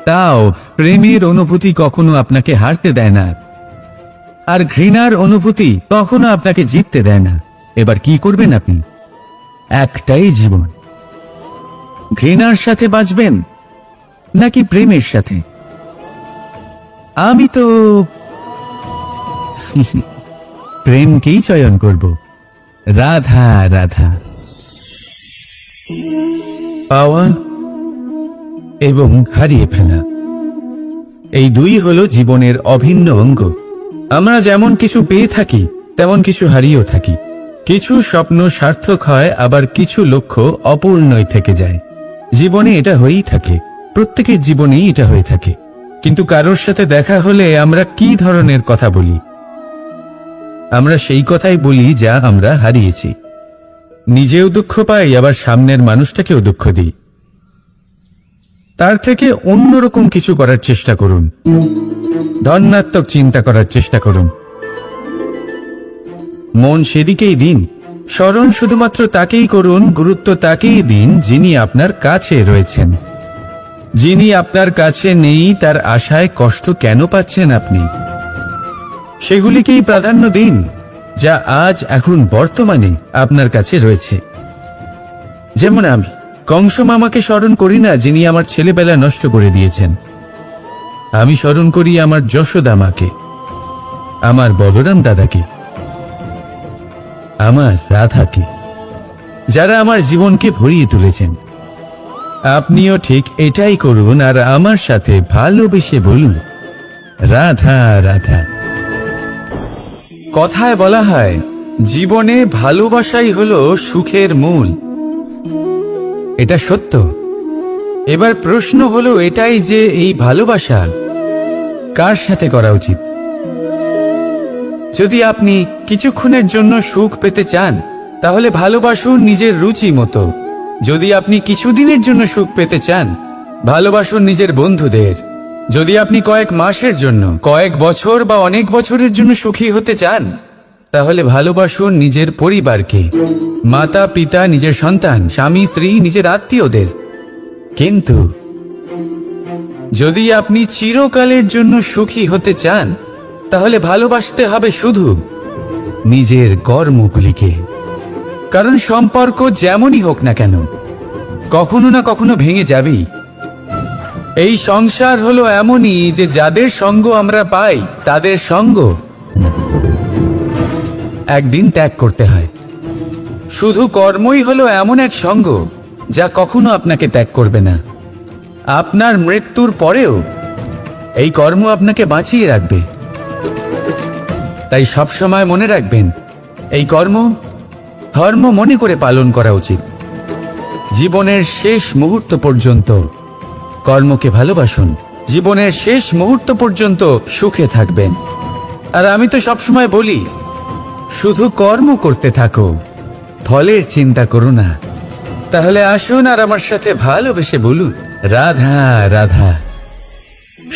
তাও প্রেমের অনুভূতি কখনো আপনাকে হারতে দেয় না, আর ঘৃণার অনুভূতি কখনো আপনাকে জিততে দেয় না। এবার কি করবেন আপনি? একটাই জীবন, ঘৃণার সাথে বাঁচবেন নাকি প্রেমের সাথে? আমি তো প্রেমকেই চয়ন করব। রাধা রাধা। পাওয়া এবং হারিয়ে ফেলা, এই দুই হলো জীবনের অভিন্ন অঙ্গ। আমরা যেমন কিছু পেয়ে থাকি তেমন কিছু হারিয়েও থাকি। কিছু স্বপ্ন সার্থক হয়, আবার কিছু লক্ষ্য অপূর্ণই থেকে যায়। জীবনে এটা হয়েই থাকে, প্রত্যেকের জীবনেই এটা হয়ে থাকে। কিন্তু কারোর সাথে দেখা হলে আমরা কি ধরনের কথা বলি? আমরা সেই কথাই বলি যা আমরা হারিয়েছি। নিজেও দুঃখ পাই, আবার সামনের মানুষটাকেও দুঃখ দিই। তার থেকে অন্যরকম কিছু করার চেষ্টা করুন, ধনাত্মক চিন্তা করার চেষ্টা করুন। মন সেদিকেই দিন, স্মরণ শুধুমাত্র তাকেই করুন, গুরুত্ব তাকেই দিন যিনি আপনার কাছে রয়েছেন। যিনি আপনার কাছে নেই তার আশায় কষ্ট কেন পাচ্ছেন আপনি? সেগুলিকেই প্রাধান্য দিন যা আজ এখন বর্তমানে আপনার কাছে রয়েছে। যেমন আমি কংস মামাকে স্মরণ করি না, যিনি আমার ছেলেবেলা নষ্ট করে দিয়েছেন। আমি স্মরণ করি আমার যশোদা মাকে, আমার বলরাম দাদাকে, আমার রাধাকে, যারা আমার জীবনকে ভরিয়ে তুলেছেন। আপনিও ঠিক এটাই করুন, আর আমার সাথে ভালোবেসে বলুন, রাধা রাধা। কথায় বলা হয়, জীবনে ভালোবাসাই হলো সুখের মূল। এটা সত্য। এবার প্রশ্ন হলো এটাই যে এই ভালোবাসা কার সাথে করা উচিত? যদি আপনি কিছুক্ষণের জন্য সুখ পেতে চান, তাহলে ভালোবাসুন নিজের রুচি মতো। যদি আপনি কিছুদিনের জন্য সুখ পেতে চান, ভালোবাসুন নিজের বন্ধুদের। যদি আপনি কয়েক মাসের জন্য, কয়েক বছর বা অনেক বছরের জন্য সুখী হতে চান, তাহলে ভালোবাসুন নিজের পরিবারকে, মাতা পিতা, নিজের সন্তান, স্বামী স্ত্রী, নিজের আত্মীয়দের। কিন্তু যদি আপনি চিরকালের জন্য সুখী হতে চান, তাহলে ভালোবাসতে হবে শুধু নিজের কর্মগুলিকে। কারণ সম্পর্ক যেমনই হোক না কেন, কখনো না কখনো ভেঙে যাবেই। এই সংসার হলো এমনই যে যাদের সঙ্গ আমরা পাই, তাদের সঙ্গ একদিন ত্যাগ করতে হয়। শুধু কর্মই হলো এমন এক সঙ্গ যা কখনো আপনাকে ত্যাগ করবে না। আপনার মৃত্যুর পরেও এই কর্ম আপনাকে বাঁচিয়ে রাখবে। তাই সবসময় মনে রাখবেন, এই কর্ম ধর্ম মনে করে পালন করা উচিত। জীবনের শেষ মুহূর্ত পর্যন্ত কর্মকে ভালোবাসুন, জীবনের শেষ মুহূর্ত পর্যন্ত সুখে থাকবেন। আর আমি তো সবসময় বলি, শুধু কর্ম করতে থাকো, ফলের চিন্তা করো না। তাহলে আসুন আর আমার সাথে ভালোবেসে বলুন, রাধা রাধা।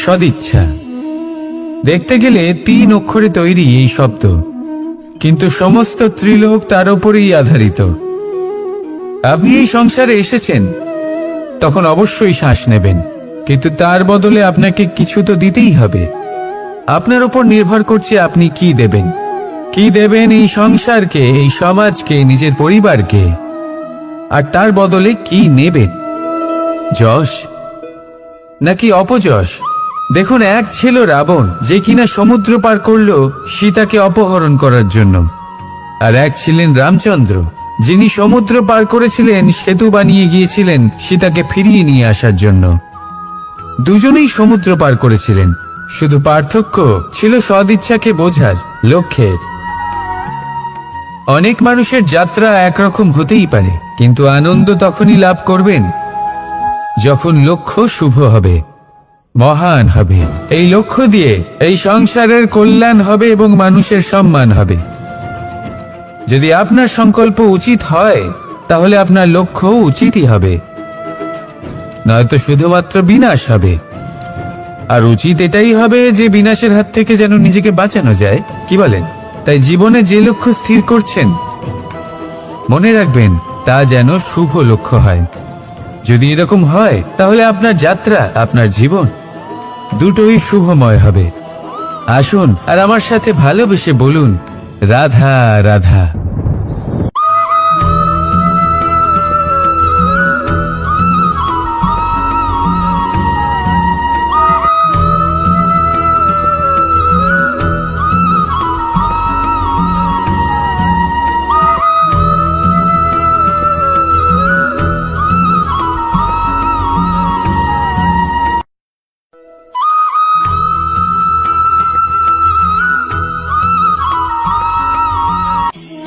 সদিচ্ছা। দেখতে গেলে 3 অক্ষরে তৈরি এই শব্দ, কিন্তু সমস্ত ত্রিলোক তার উপরেই আধারিত। আপনি এই সংসারে এসেছেন, তখন অবশ্যই শ্বাস নেবেন, কিন্তু তার বদলে আপনাকে কিছু তো দিতেই হবে। আপনার উপর নির্ভর করছে আপনি কি দেবেন। কি দেবেন এই সংসারকে, এই সমাজকে, নিজের পরিবারকে, আর তার বদলে কি নেবেন? যশ নাকি অপযশ? দেখুন, এক ছিল রাবণ, যে কিনা সমুদ্র পার করলো সীতাকে অপহরণ করার জন্য, আর এক ছিলেন রামচন্দ্র, যিনি সমুদ্র পার করেছিলেন সেতু বানিয়ে গিয়েছিলেন সীতাকে ফিরিয়ে নিয়ে আসার জন্য। দুজনেই সমুদ্র পার করেছিলেন, শুধু পার্থক্য ছিল সদিচ্ছাকে বোঝার লক্ষ্যের। অনেক মানুষের যাত্রা একরকম হতেই পারে, কিন্তু আনন্দ তখনই লাভ করবেন যখন লক্ষ্য শুভ হবে, মহান হবে। এই লক্ষ্য দিয়ে এই সংসারের কল্যাণ হবে এবং মানুষের সম্মান হবে। যদি আপনার সংকল্প উচিত হয় তাহলে আপনার লক্ষ্য উচিতই হবে, নয়তো শুধুমাত্র বিনাশ হবে। আর উচিত এটাই হবে যে বিনাশের হাত থেকে যেন নিজেকে বাঁচানো যায়, কি বলেন? তাই জীবনে যে লক্ষ্য স্থির করছেন মনে রাখবেন তা যেন শুভ লক্ষ্য হয়। যদি এরকম হয় তাহলে আপনার যাত্রা, আপনার জীবন দুটোই শুভময় হবে। আসুন আর আমার সাথে ভালোবেসে বলুন, রাধা রাধা।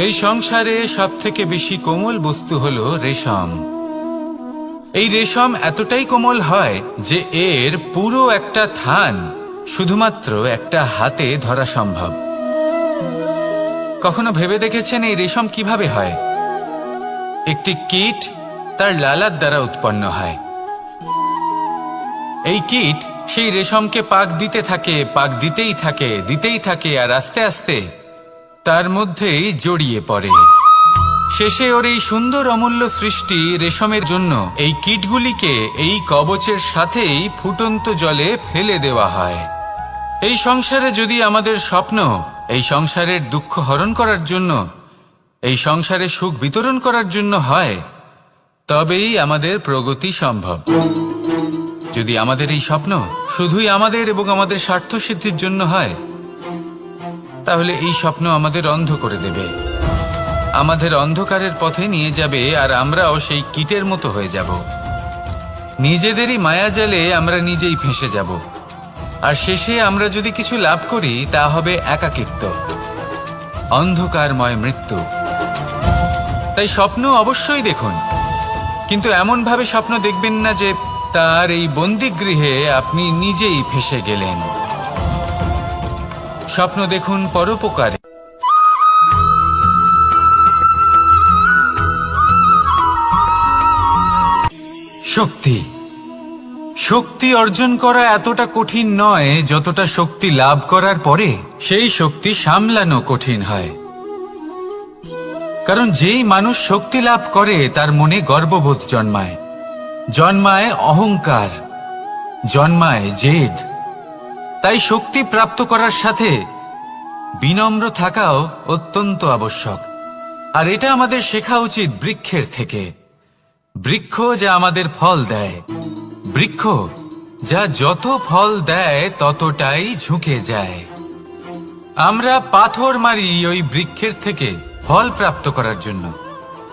এই সংসারে সবথেকে বেশি কোমল বস্তু হলো রেশম। এই রেশম এতটাই কোমল হয় যে এর পুরো একটা থান শুধুমাত্র একটা হাতে ধরা সম্ভব। কখনো ভেবে দেখেছেন এই রেশম কিভাবে হয়? একটি কীট তার লালার দ্বারা উৎপন্ন হয়। এই কীট সেই রেশমকে পাক দিতে থাকে, পাক দিতেই থাকে আর আস্তে আস্তে তার মধ্যেই জড়িয়ে পড়ে। শেষে ওর এই সুন্দর অমূল্য সৃষ্টি রেশমের জন্য এই কীটগুলিকে এই কবচের সাথেই ফুটন্ত জলে ফেলে দেওয়া হয়। এই সংসারে যদি আমাদের স্বপ্ন এই সংসারের দুঃখ হরণ করার জন্য, এই সংসারে সুখ বিতরণ করার জন্য হয়, তবেই আমাদের প্রগতি সম্ভব। যদি আমাদের এই স্বপ্ন শুধুই আমাদের এবং আমাদের স্বার্থ সিদ্ধির জন্য হয়, তাহলে এই স্বপ্ন আমাদের অন্ধ করে দেবে, আমাদের অন্ধকারের পথে নিয়ে যাবে, আর আমরাও সেই কীটের মতো হয়ে যাব। নিজেদেরই মায়াজালে আমরা নিজেই ফেঁসে যাব, আর শেষে আমরা যদি কিছু লাভ করি তা হবে একাকিত্ব, অন্ধকারময় মৃত্যু। তাই স্বপ্ন অবশ্যই দেখুন, কিন্তু এমন ভাবে স্বপ্ন দেখবেন না যে তার এই বন্দিগৃহে আপনি নিজেই ফেঁসে গেলেন। স্বপ্ন দেখুন পরোপকারে। শক্তি শক্তি অর্জন করা এতটা কঠিন নয় যতটা শক্তি লাভ করার পরে সেই শক্তি সামলানো কঠিন হয়। কারণ যেই মানুষ শক্তি লাভ করে তার মনে গর্ববোধ জন্মায়, জন্মায় অহংকার, জন্মায় জেদ। তাই শক্তি প্রাপ্ত করার সাথে বিনম্র থাকাও অত্যন্ত আবশ্যক। আর এটা আমাদের শেখা উচিত বৃক্ষের থেকে। বৃক্ষ যা আমাদের ফল দেয়, বৃক্ষ যা যত ফল দেয় ততটাই ঝুঁকে যায়। আমরা পাথর মারি ওই বৃক্ষের থেকে ফল প্রাপ্ত করার জন্য।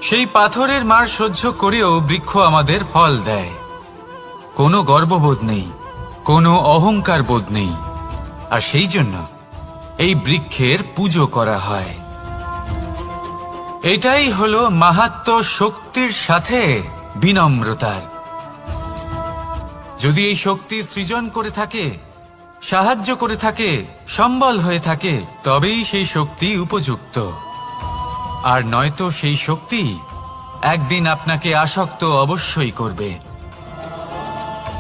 সেই পাথরের মার সহ্য করেও বৃক্ষ আমাদের ফল দেয়। কোনো গর্ববোধ নেই, কোনো অহংকার বোধ নেই, আর সেই জন্য এই বৃক্ষের পুজো করা হয়। এটাই হলো মাহাত্ম্য শক্তির সাথে বিনম্রতার। যদি এই শক্তি সৃজন করে থাকে, সাহায্য করে থাকে, সম্বল হয়ে থাকে, তবেই সেই শক্তি উপযুক্ত। আর নয়তো সেই শক্তি একদিন আপনাকে আসক্ত অবশ্যই করবে।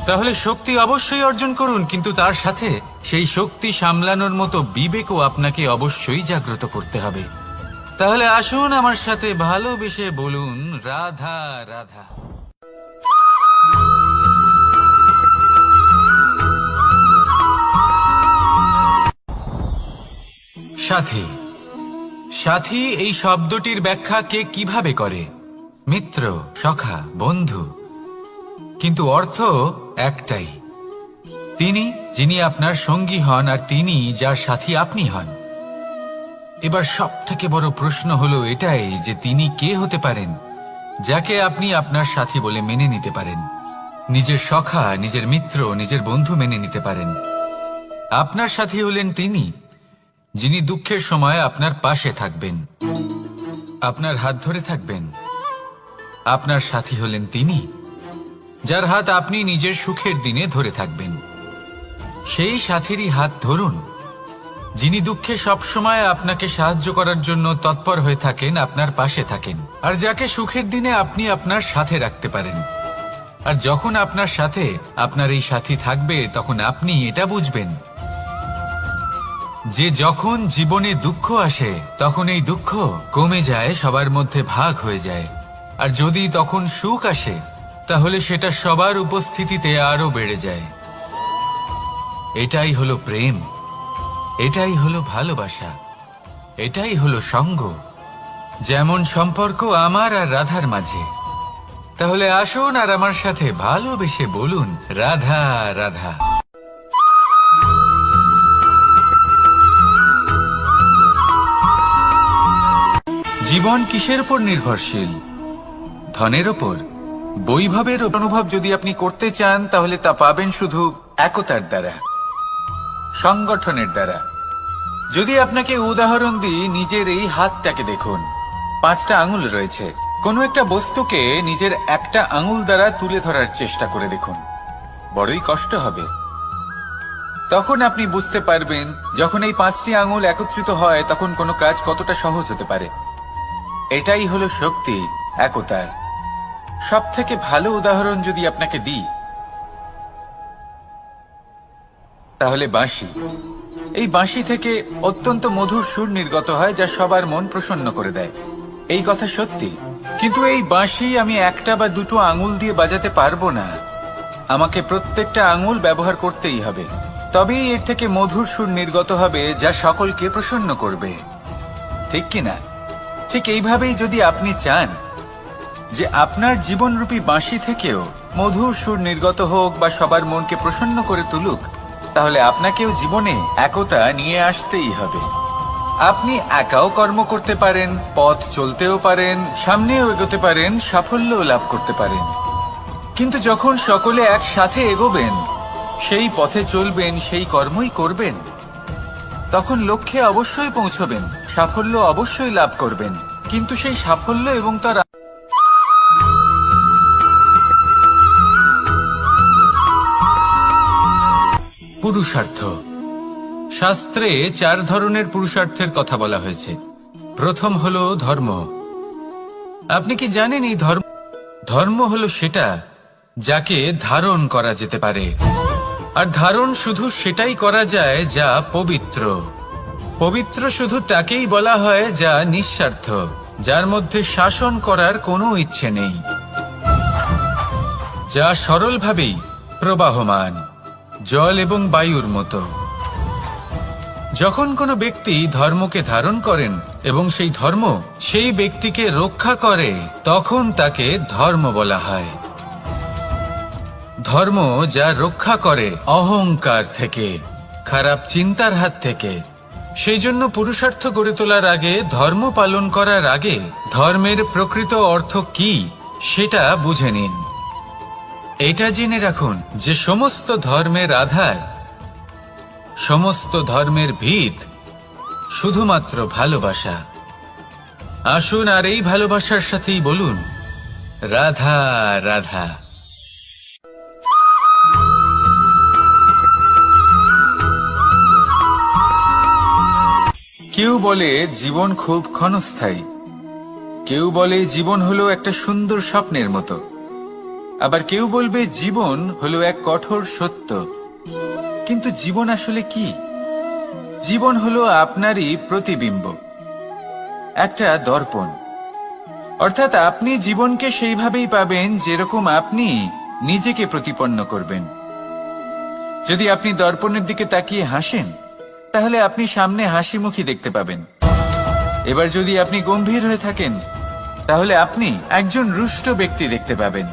তাহলে শক্তি অবশ্যই অর্জন করুন, কিন্তু তার সাথে সেই শক্তি সামলানোর মতো বিবেকও আপনাকে অবশ্যই জাগ্রত করতে হবে। তাহলে আসুন আমার সাথে ভালোবেসে বলুন, রাধা রাধা। সাথী সাথী এই শব্দটির ব্যাখ্যা কে কিভাবে করে? মিত্র, সখা, বন্ধু। কিন্তু অর্থ একটাই, তিনি যিনি আপনার সঙ্গী হন আর তিনি যার সাথী আপনি হন। এবার সব থেকে বড় প্রশ্ন হলো এটাই যে তিনি কে হতে পারেন যাকে আপনি আপনার সাথী বলে মেনে নিতে পারেন, নিজের সখা, নিজের মিত্র, নিজের বন্ধু মেনে নিতে পারেন। আপনার সাথী হলেন তিনি যিনি দুঃখের সময় আপনার পাশে থাকবেন, আপনার হাত ধরে থাকবেন। আপনার সাথী হলেন তিনি যার হাত আপনি নিজের সুখের দিনে ধরে থাকবেন। সেই সাথীরই হাত ধরুন যিনি দুঃখে সবসময় আপনাকে সাহায্য করার জন্য তৎপর হয়ে থাকেন, আপনার পাশে থাকেন, আর যাকে সুখের দিনে আপনি আপনার সাথে রাখতে পারেন। আর যখন আপনার সাথে আপনার এই সাথী থাকবে তখন আপনি এটা বুঝবেন যে যখন জীবনে দুঃখ আসে তখন এই দুঃখ কমে যায়, সবার মধ্যে ভাগ হয়ে যায়। আর যদি তখন সুখ আসে তাহলে সেটা সবার উপস্থিতিতে আরো বেড়ে যায়। এটাই হলো প্রেম, এটাই হলো ভালোবাসা, এটাই হলো সঙ্গ। যেমন সম্পর্ক আমার আর রাধার মাঝে। তাহলে আসুন আর আমার সাথে ভালোবেসে বলুন, রাধা রাধা। জীবন কিসের উপর নির্ভরশীল? ধনের ওপর, বৈভবের অনুভব যদি আপনি করতে চান তাহলে তা পাবেন শুধু একতার দ্বারা, সংগঠনের দ্বারা। যদি আপনাকে উদাহরণ দিই, নিজের এই হাতটাকে দেখুন, 5টা আঙুল রয়েছে। কোনো একটা বস্তুকে নিজের একটা আঙুল দ্বারা তুলে ধরার চেষ্টা করে দেখুন, বড়ই কষ্ট হবে। তখন আপনি বুঝতে পারবেন যখন এই 5টি আঙুল একত্রিত হয় তখন কোনো কাজ কতটা সহজ হতে পারে। এটাই হলো শক্তি একতার। সব থেকে ভালো উদাহরণ যদি আপনাকে দিই তাহলে বাঁশি। এই বাঁশি থেকে অত্যন্ত মধুর সুর নির্গত হয় যা সবার মন প্রসন্ন করে দেয়। এই কথা সত্যি, কিন্তু এই বাঁশি আমি একটা বা দুটো আঙুল দিয়ে বাজাতে পারবো না। আমাকে প্রত্যেকটা আঙুল ব্যবহার করতেই হবে, তবেই এর থেকে মধুর সুর নির্গত হবে যা সকলকে প্রসন্ন করবে, ঠিক কিনা? ঠিক এইভাবেই যদি আপনি চান যে আপনার জীবনরূপী বাঁশি থেকেও মধুর সুর নির্গত হোক বা সবার মনকে প্রসন্ন করে তুলুক, তাহলে আপনাকেও জীবনে একতা নিয়ে আসতেই হবে। আপনি একাও কর্ম করতে পারেন, পথ চলতেও পারেন, সামনেও এগোতে পারেন, সাফল্যও লাভ করতে পারেন। কিন্তু যখন সকলে একসাথে এগোবেন, সেই পথে চলবেন, সেই কর্মই করবেন, তখন লক্ষ্যে অবশ্যই পৌঁছবেন, সাফল্য অবশ্যই লাভ করবেন। কিন্তু সেই সাফল্য এবং তার পুরুষার্থ। শাস্ত্রে 4 ধরনের পুরুষার্থের কথা বলা হয়েছে। প্রথম হলো ধর্ম। আপনি কি জানেন এই ধর্ম হলো সেটা যাকে ধারণ করা যেতে পারে, আর ধারণ শুধু সেটাই করা যায় যা পবিত্র। পবিত্র শুধু তাকেই বলা হয় যা নিঃস্বার্থ, যার মধ্যে শাসন করার কোনো ইচ্ছে নেই, যা সরলভাবেই প্রবাহমান, জল এবং বায়ুর মতো। যখন কোনো ব্যক্তি ধর্মকে ধারণ করেন এবং সেই ধর্ম সেই ব্যক্তিকে রক্ষা করে, তখন তাকে ধর্ম বলা হয়। ধর্ম যা রক্ষা করে অহংকার থেকে, খারাপ চিন্তার হাত থেকে। সেই জন্য পুরুষার্থ গড়ে তোলার আগে, ধর্ম পালন করার আগে ধর্মের প্রকৃত অর্থ কি সেটা বুঝে নিন। এটা জেনে রাখুন যে সমস্ত ধর্মের আধার, সমস্ত ধর্মের ভিত শুধুমাত্র ভালোবাসা। আসুন আর এই ভালোবাসার সাথেই বলুন, রাধা রাধা। কেউ বলে জীবন খুব ক্ষণস্থায়ী, কেউ বলে জীবন হলো একটা সুন্দর স্বপ্নের মতো, আবার কেউ বলবে জীবন হলো এক কঠোর সত্য। কিন্তু জীবন আসলে কি? জীবন হলো আপনারই প্রতিবিম্ব, একটা দর্পণ। অর্থাৎ আপনি জীবনকে সেইভাবেই পাবেন যেরকম আপনি নিজেকে প্রতিপন্ন করবেন। যদি আপনি দর্পণের দিকে তাকিয়ে হাসেন, তাহলে আপনি সামনে হাসি মুখী দেখতে পাবেন। এবার যদি আপনি গম্ভীর হয়ে থাকেন, তাহলে আপনি একজন রুষ্ট ব্যক্তি দেখতে পাবেন।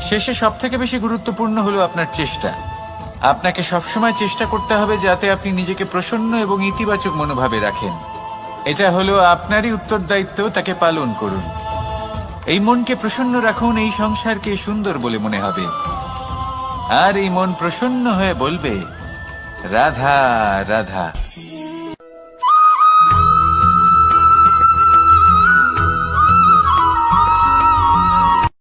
শেষে সবথেকে বেশি গুরুত্বপূর্ণ হলো আপনার চেষ্টা। আপনাকে সবসময় চেষ্টা করতে হবে যাতে আপনি নিজেকে প্রসন্ন এবং ইতিবাচক মনোভাবে রাখেন। এটা হলো আপনারই উত্তরদায়িত্ব, তাকে পালন করুন। এই মনকে প্রসন্ন রাখুন, এই সংসারকে সুন্দর বলে মনে হবে। আর এই মন প্রসন্ন হয়ে বলবে, রাধা রাধা।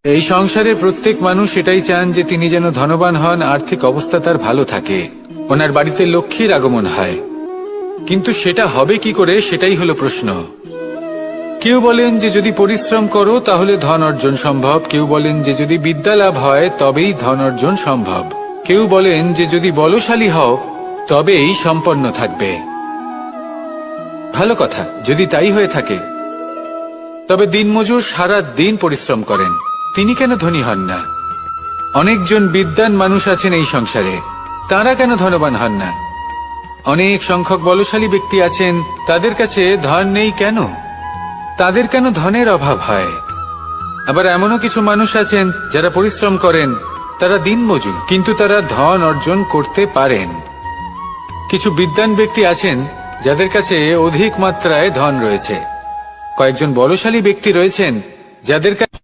এই সংসারে প্রত্যেক মানুষ এটাই চান যে তিনি যেন ধনবান হন, আর্থিক অবস্থা তার ভালো থাকে, ওনার বাড়িতে লক্ষ্মীর আগমন হয়। কিন্তু সেটা হবে কি করে, সেটাই হলো প্রশ্ন। কেউ বলেন যে যদি পরিশ্রম করো তাহলে ধন অর্জন সম্ভব, কেউ বলেন যে যদি বিদ্যা লাভ হয় তবেই ধন অর্জন সম্ভব, কেউ বলেন যে যদি বলশালী হও তবেই সম্পন্ন থাকবে। ভালো কথা, যদি তাই হয়ে থাকে, তবে দিনমজুর সারা দিন পরিশ্রম করেন, তিনি কেন ধনী হন না? অনেকজন বিদ্বান মানুষ আছেন এই সংসারে, তারা কেন ধনবান হন না? অনেক সংখ্যক বলশালী ব্যক্তি আছেন, তাদের কাছে ধন নেই কেন? তাদের কেন ধনের অভাব হয়? আবার এমনও কিছু মানুষ আছেন যারা পরিশ্রম করেন, তারা দিনমজুর, কিন্তু তারা ধন অর্জন করতে পারেন। কিছু বিদ্বান ব্যক্তি আছেন যাদের কাছে অধিক মাত্রায় ধন রয়েছে। কয়েকজন বলশালী ব্যক্তি রয়েছেন যাদের কাছে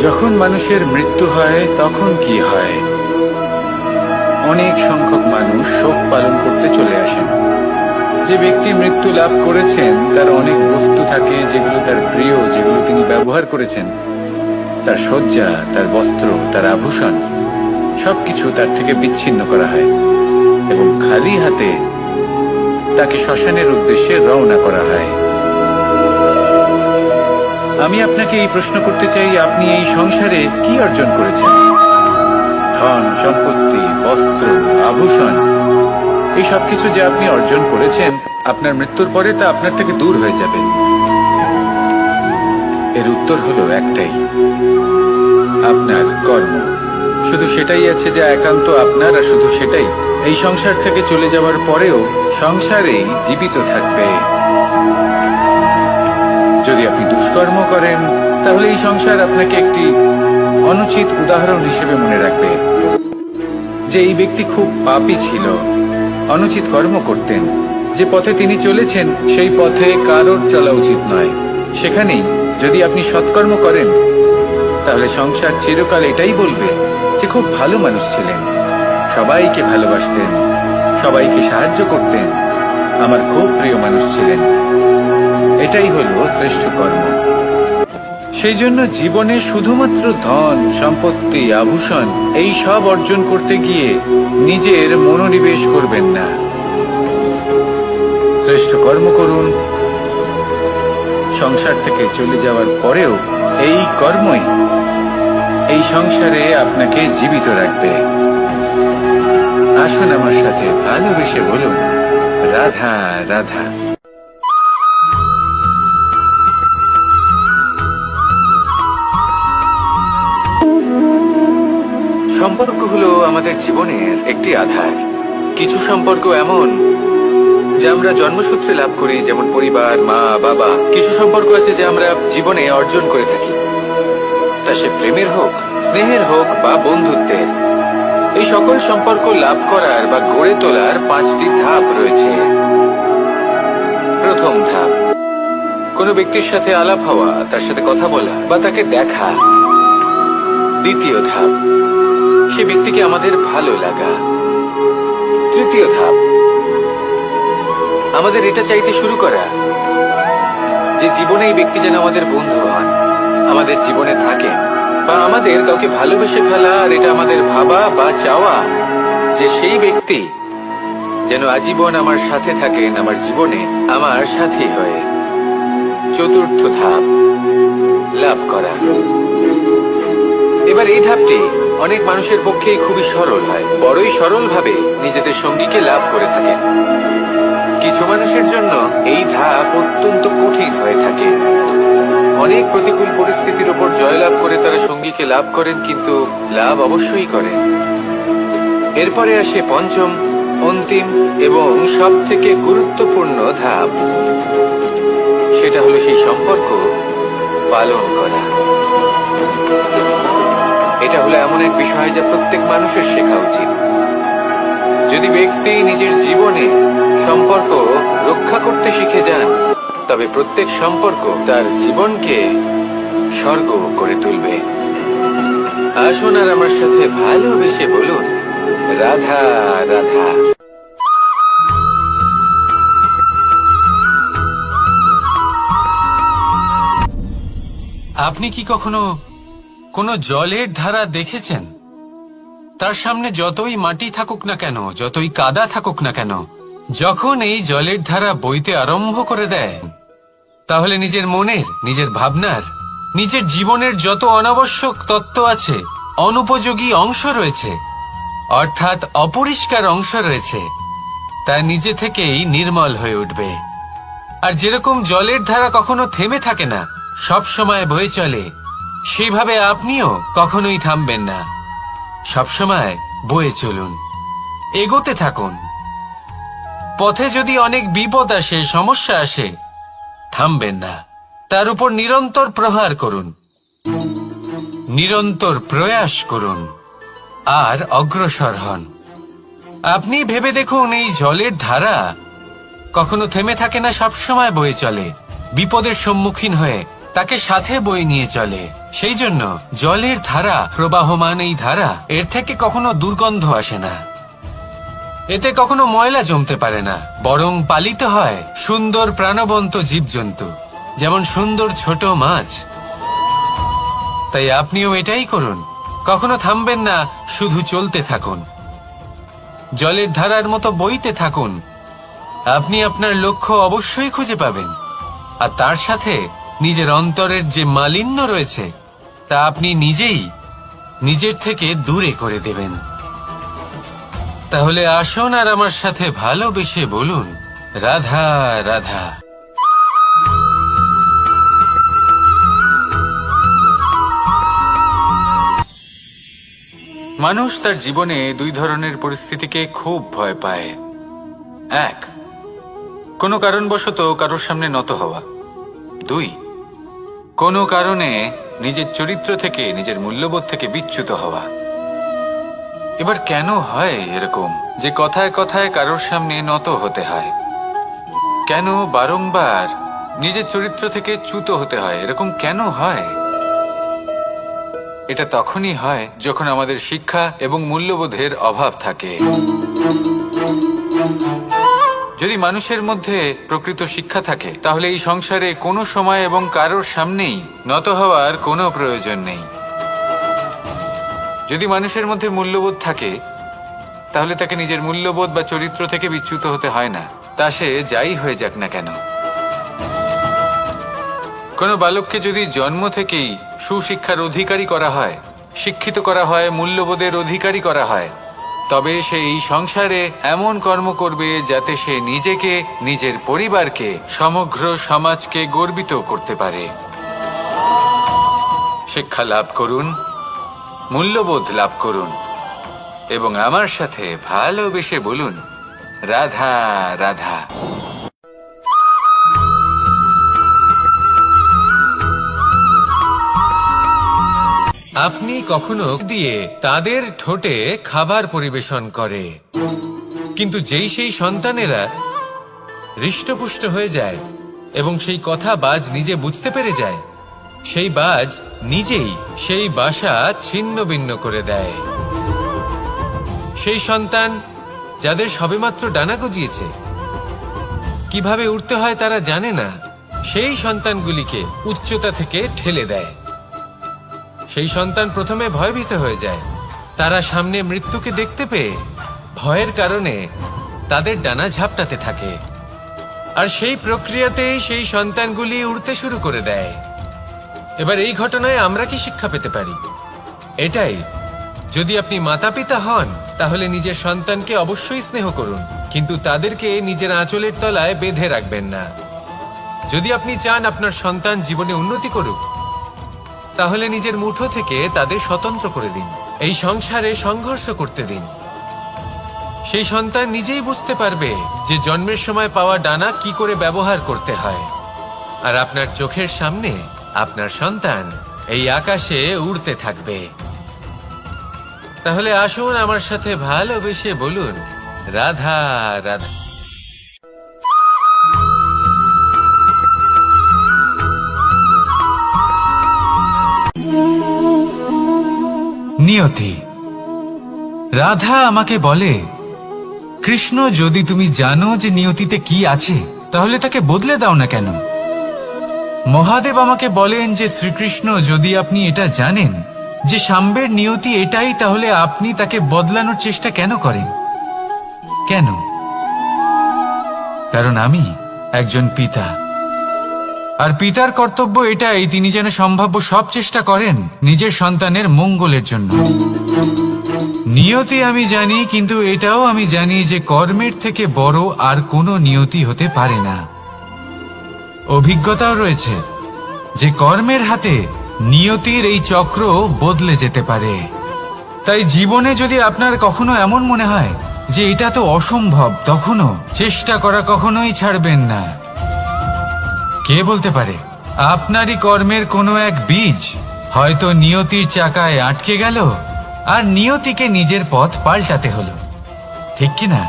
যখন মানুষের মৃত্যু হয় তখন কি হয়? অনেক সংখ্যক মানুষ শোক পালন করতে চলে আসেন। যে ব্যক্তি মৃত্যু লাভ করেছেন তার অনেক বস্তু থাকে যেগুলো তার প্রিয়, যেগুলো তিনি ব্যবহার করেছেন। তার শয্যা, তার বস্ত্র, তার আভূষণ সবকিছু তার থেকে বিচ্ছিন্ন করা হয় এবং খালি হাতে তাকে শ্মশানের উদ্দেশ্যে রওনা করা হয়। আমি আপনাকে এই প্রশ্ন করতে চাই, আপনি এই সংসারে কি অর্জন করেছেন? ধন, সম্পত্তি, বস্ত্র, আভূষণ, এই সবকিছু যে আপনি অর্জন করেছেন, আপনার মৃত্যুর পরে তা আপনার থেকে দূর হয়ে যাবে। এর উত্তর হলো একটাই, আপনার কর্ম। শুধু সেটাই আছে যা একান্ত আপনার, আর শুধু সেটাই এই সংসার থেকে চলে যাওয়ার পরেও সংসারেই জীবিত থাকবে। যদি আপনি দুষ্কর্ম করেন তাহলে এই সংসার আপনাকে একটি অনুচিত উদাহরণ হিসেবে মনে রাখবে যে এই ব্যক্তি খুব পাপী ছিল, অনুচিত কর্ম করতেন। যে পথে তিনি চলেছেন সেই পথে কারোর চলা উচিত নয়। সেখানেই যদি আপনি সৎকর্ম করেন তাহলে সংসার চিরকাল এটাই বলবে যে খুব ভালো মানুষ ছিলেন, সবাইকে ভালোবাসতেন, সবাইকে সাহায্য করতেন, আমার খুব প্রিয় মানুষ ছিলেন। এটাই হলো শ্রেষ্ঠ কর্ম। সেই জন্য জীবনে শুধুমাত্র ধন, সম্পত্তি, আভূষণ এই সব অর্জন করতে গিয়ে নিজের মনোনিবেশ করবেন না। শ্রেষ্ঠ কর্ম করুন। সংসার থেকে চলে যাওয়ার পরেও এই কর্মই এই সংসারে আপনাকে জীবিত রাখবে। আসুন আমার সাথে ভালোবেসে বলুন, রাধা রাধা। সম্পর্ক হলো আমাদের জীবনের একটি আধার। কিছু সম্পর্ক এমন যে আমরা জন্মসূত্রে লাভ করি, যেমন পরিবার, মা, বাবা। কিছু সম্পর্ক আছে যে আমরা জীবনে অর্জন করে থাকি, তা সে প্রেমের হোক, স্নেহের হোক বা বন্ধুত্বের। এই সকল সম্পর্ক লাভ করার বা গড়ে তোলার 5টি ধাপ রয়েছে। প্রথম ধাপ, কোনো ব্যক্তির সাথে আলাপ হওয়া, তার সাথে কথা বলা বা তাকে দেখা। দ্বিতীয় ধাপ, সে ব্যক্তিকে আমাদের ভালো লাগা। তৃতীয় ধাপ, আমাদের এটা চাইতে শুরু করা যে জীবনে এই ব্যক্তি যেন আমাদের বন্ধু হন, আমাদের জীবনে থাকেন, বা আমাদের কাউকে ভালোবেসে ফেলা, আর এটা আমাদের ভাবা বা চাওয়া যে সেই ব্যক্তি যেন আজীবন আমার সাথে থাকেন, আমার জীবনে আমার সাথী হয়ে। চতুর্থ ধাপ, লাভ করা। এবার এই ধাপটি অনেক মানুষের পক্ষেই খুবই সরল হয়, বড়ই সরল ভাবে নিজেদের সঙ্গীকে লাভ করে থাকেন। কিছু মানুষের জন্য এই ধাপ অত্যন্ত কঠিন হয়ে থাকে। অনেক প্রতিকূল পরিস্থিতির উপর জয়লাভ করে তারা সঙ্গীকে লাভ করেন, কিন্তু লাভ অবশ্যই করেন। এরপরে আসে পঞ্চম, অন্তিম এবং সব থেকে গুরুত্বপূর্ণ ধাপ। সেটা হলো সেই সম্পর্ক পালন করা। এটা হলো এমন এক বিষয় যা প্রত্যেক মানুষের শেখা যদি ব্যক্তি নিজের জীবনে সম্পর্ক রক্ষা করতে শিখে যান, তবে প্রত্যেক সম্পর্ক তার জীবনকে স্বর্গ করে তুলবে। আসুন আর আমার সাথে ভালোবেসে বলুন, রাধা রাধা। আপনি কি কখনো কোনো জলের ধারা দেখেছেন? তার সামনে যতই মাটি থাকুক না কেন, যতই কাদা থাকুক না কেন, যখন এই জলের ধারা বইতে আরম্ভ করে দেয়, তাহলে নিজের মনের, নিজের ভাবনার, নিজের জীবনের যত অনাবশ্যক তত্ত্ব আছে, অনুপযোগী অংশ রয়েছে, অর্থাৎ অপরিষ্কার অংশ রয়েছে, তা নিজে থেকেই নির্মল হয়ে উঠবে। আর যেরকম জলের ধারা কখনো থেমে থাকে না, সব সময় বয়ে চলে, সেইভাবে আপনিও কখনোই থামবেন না। সবসময় বয়ে চলুন, এগোতে থাকুন। পথে যদি অনেক বিপদ আসে, সমস্যা আসে, থামবেন না, তার উপর নিরন্তর প্রহার করুন, নিরন্তর প্রয়াস করুন আর অগ্রসর হন। আপনি ভেবে দেখুন, এই জলের ধারা কখনো থেমে থাকে না, সবসময় বয়ে চলে, বিপদের সম্মুখীন হয়ে তাকে সাথে বয়ে নিয়ে চলে। সেই জন্য জলের ধারা, প্রবাহমান এই ধারা, এর থেকে কখনো দুর্গন্ধ আসে না, এতে কখনো ময়লা জমতে পারে না, বরং পালিত হয় সুন্দর প্রাণবন্ত জীবজন্তু, যেমন সুন্দর ছোট মাছ। তাই আপনিও এটাই করুন, কখনো থামবেন না, শুধু চলতে থাকুন, জলের ধারার মতো বইতে থাকুন। আপনি আপনার লক্ষ্য অবশ্যই খুঁজে পাবেন, আর তার সাথে নিজের অন্তরের যে মালিন্য রয়েছে, তা আপনি নিজেই নিজের থেকে দূরে করে দেবেন। তাহলে আসুন আর আমার সাথে ভালোবেসে বলুন, রাধা রাধা। মানুষ তার জীবনে দুই ধরনের পরিস্থিতিকে খুব ভয় পায়। এক, কোনো কারণবশত কারোর সামনে নত হওয়া। দুই, কোনো কারণে নিজের চরিত্র থেকে, নিজের মূল্যবোধ থেকে বিচ্যুত হওয়া। এবার কেন হয় এরকম যে কথায় কথায় কারোর সামনে নত হতে হয়? কেন বারংবার নিজের চরিত্র থেকে চ্যুত হতে হয়? এরকম কেন হয়? এটা তখনই হয় যখন আমাদের শিক্ষা এবং মূল্যবোধের অভাব থাকে। যদি মানুষের মধ্যে প্রকৃত শিক্ষা থাকে, তাহলে এই সংসারে কোনো সময় এবং কারোর সামনেই নত হওয়ার কোনো প্রয়োজন নেই। যদি মানুষের মধ্যে মূল্যবোধ থাকে, তাহলে তাকে নিজের মূল্যবোধ বা চরিত্র থেকে বিচ্যুত হতে হয় না, তা সে যাই হয়ে যাক না কেন। কোনো বালককে যদি জন্ম থেকেই সুশিক্ষার অধিকারী করা হয়, শিক্ষিত করা হয়, মূল্যবোধের অধিকারী করা হয়, তবে সে এই সংসারে এমন কর্ম করবে যাতে সে নিজেকে, নিজের পরিবারকে, সমগ্র সমাজকে গর্বিত করতে পারে। শিক্ষা লাভ করুন, মূল্যবোধ লাভ করুন এবং আমার সাথে ভালোবেসে বলুন, রাধা রাধা। আপনি কখনো দিয়ে তাদের ঠোঁটে খাবার পরিবেশন করে, কিন্তু যেই সেই সন্তানেরা হৃষ্টপুষ্ট হয়ে যায় এবং সেই কথা বাজ নিজে বুঝতে পেরে যায়, সেই বাজ নিজেই সেই বাসা ছিন্ন ভিন্ন করে দেয়। সেই সন্তান যাদের সবেমাত্র ডানা গজিয়েছে, কিভাবে উঠতে হয় তারা জানে না, সেই সন্তানগুলিকে উচ্চতা থেকে ঠেলে দেয়। সেই সন্তান প্রথমে ভয়ভীত হয়ে যায়, তারা সামনে মৃত্যুকে দেখতে পেয়ে ভয়ের কারণে তাদের ডানা ঝাপটাতে থাকে, আর সেই প্রক্রিয়াতেই সেই সন্তানগুলি উড়তে শুরু করে দেয়। এবার এই ঘটনায় আমরা কি শিক্ষা পেতে পারি? এটাই, যদি আপনি মাতা পিতা হন, তাহলে নিজের সন্তানকে অবশ্যই স্নেহ করুন, কিন্তু তাদেরকে নিজের আঁচলের তলায় বেঁধে রাখবেন না। যদি আপনি চান আপনার সন্তান জীবনে উন্নতি করুক, তাহলে নিজের মুঠো থেকে তাদের স্বতন্ত্র করে দিন, এই সংসারে সংঘর্ষ করতে দিন। সেই সন্তান নিজেই বুঝতে পারবে যে জন্মের সময় পাওয়া ডানা কি করে ব্যবহার করতে হয়, আর আপনার চোখের সামনে আপনার সন্তান এই আকাশে উড়তে থাকবে। তাহলে আসুন আমার সাথে ভালোবেসে বলুন, রাধা রাধা। নিয়তি। রাধা আমাকে বলে, কৃষ্ণ, যদি তুমি জানো যে নিয়তিতে কি আছে তাহলে তাকে বদলে দাও না কেন? মহাদেব আমাকে বলেন যে শ্রীকৃষ্ণ, যদি আপনি এটা জানেন যে সাম্বের নিয়তি এটাই, তাহলে আপনি তাকে বদলানোর চেষ্টা কেন করেন? কেন? কারণ আমি একজন পিতা, আর পিতার কর্তব্য এটাই, তিনি যেন সম্ভাব্য সব চেষ্টা করেন নিজের সন্তানের মঙ্গলের জন্য। নিয়তি আমি জানি, কিন্তু এটাও আমি জানি যে কর্মের থেকে বড় আর কোনো নিয়তি হতে পারে না। অভিজ্ঞতাও রয়েছে যে কর্মের হাতে নিয়তির এই চক্র বদলে যেতে পারে। তাই জীবনে যদি আপনার কখনো এমন মনে হয় যে এটা তো অসম্ভব, তখনও চেষ্টা করা কখনোই ছাড়বেন না। কে বলতে পারে আপনারই কর্মের কোনো এক বীজ হয়তো নিয়তির চাকায় আটকে গেল আর নিয়তিকে নিজের পথ পাল্টাতে হলো, ঠিক কিনা?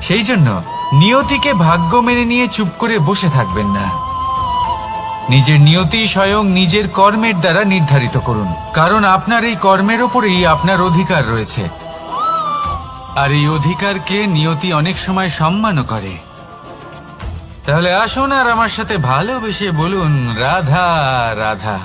সেই জন্য নিয়তিকে ভাগ্য মেনে নিয়ে চুপ করে বসে থাকবেন না। নিজের নিয়তি স্বয়ং নিজের কর্মের দ্বারা নির্ধারিত করুন, কারণ আপনার এই কর্মের ওপরেই আপনার অধিকার রয়েছে। আর এই অধিকারকে নিয়তি অনেক সময় সম্মানও করে। তাহলে আসুন আর আমার সাথে ভালোবেসে বলুন, রাধা রাধা।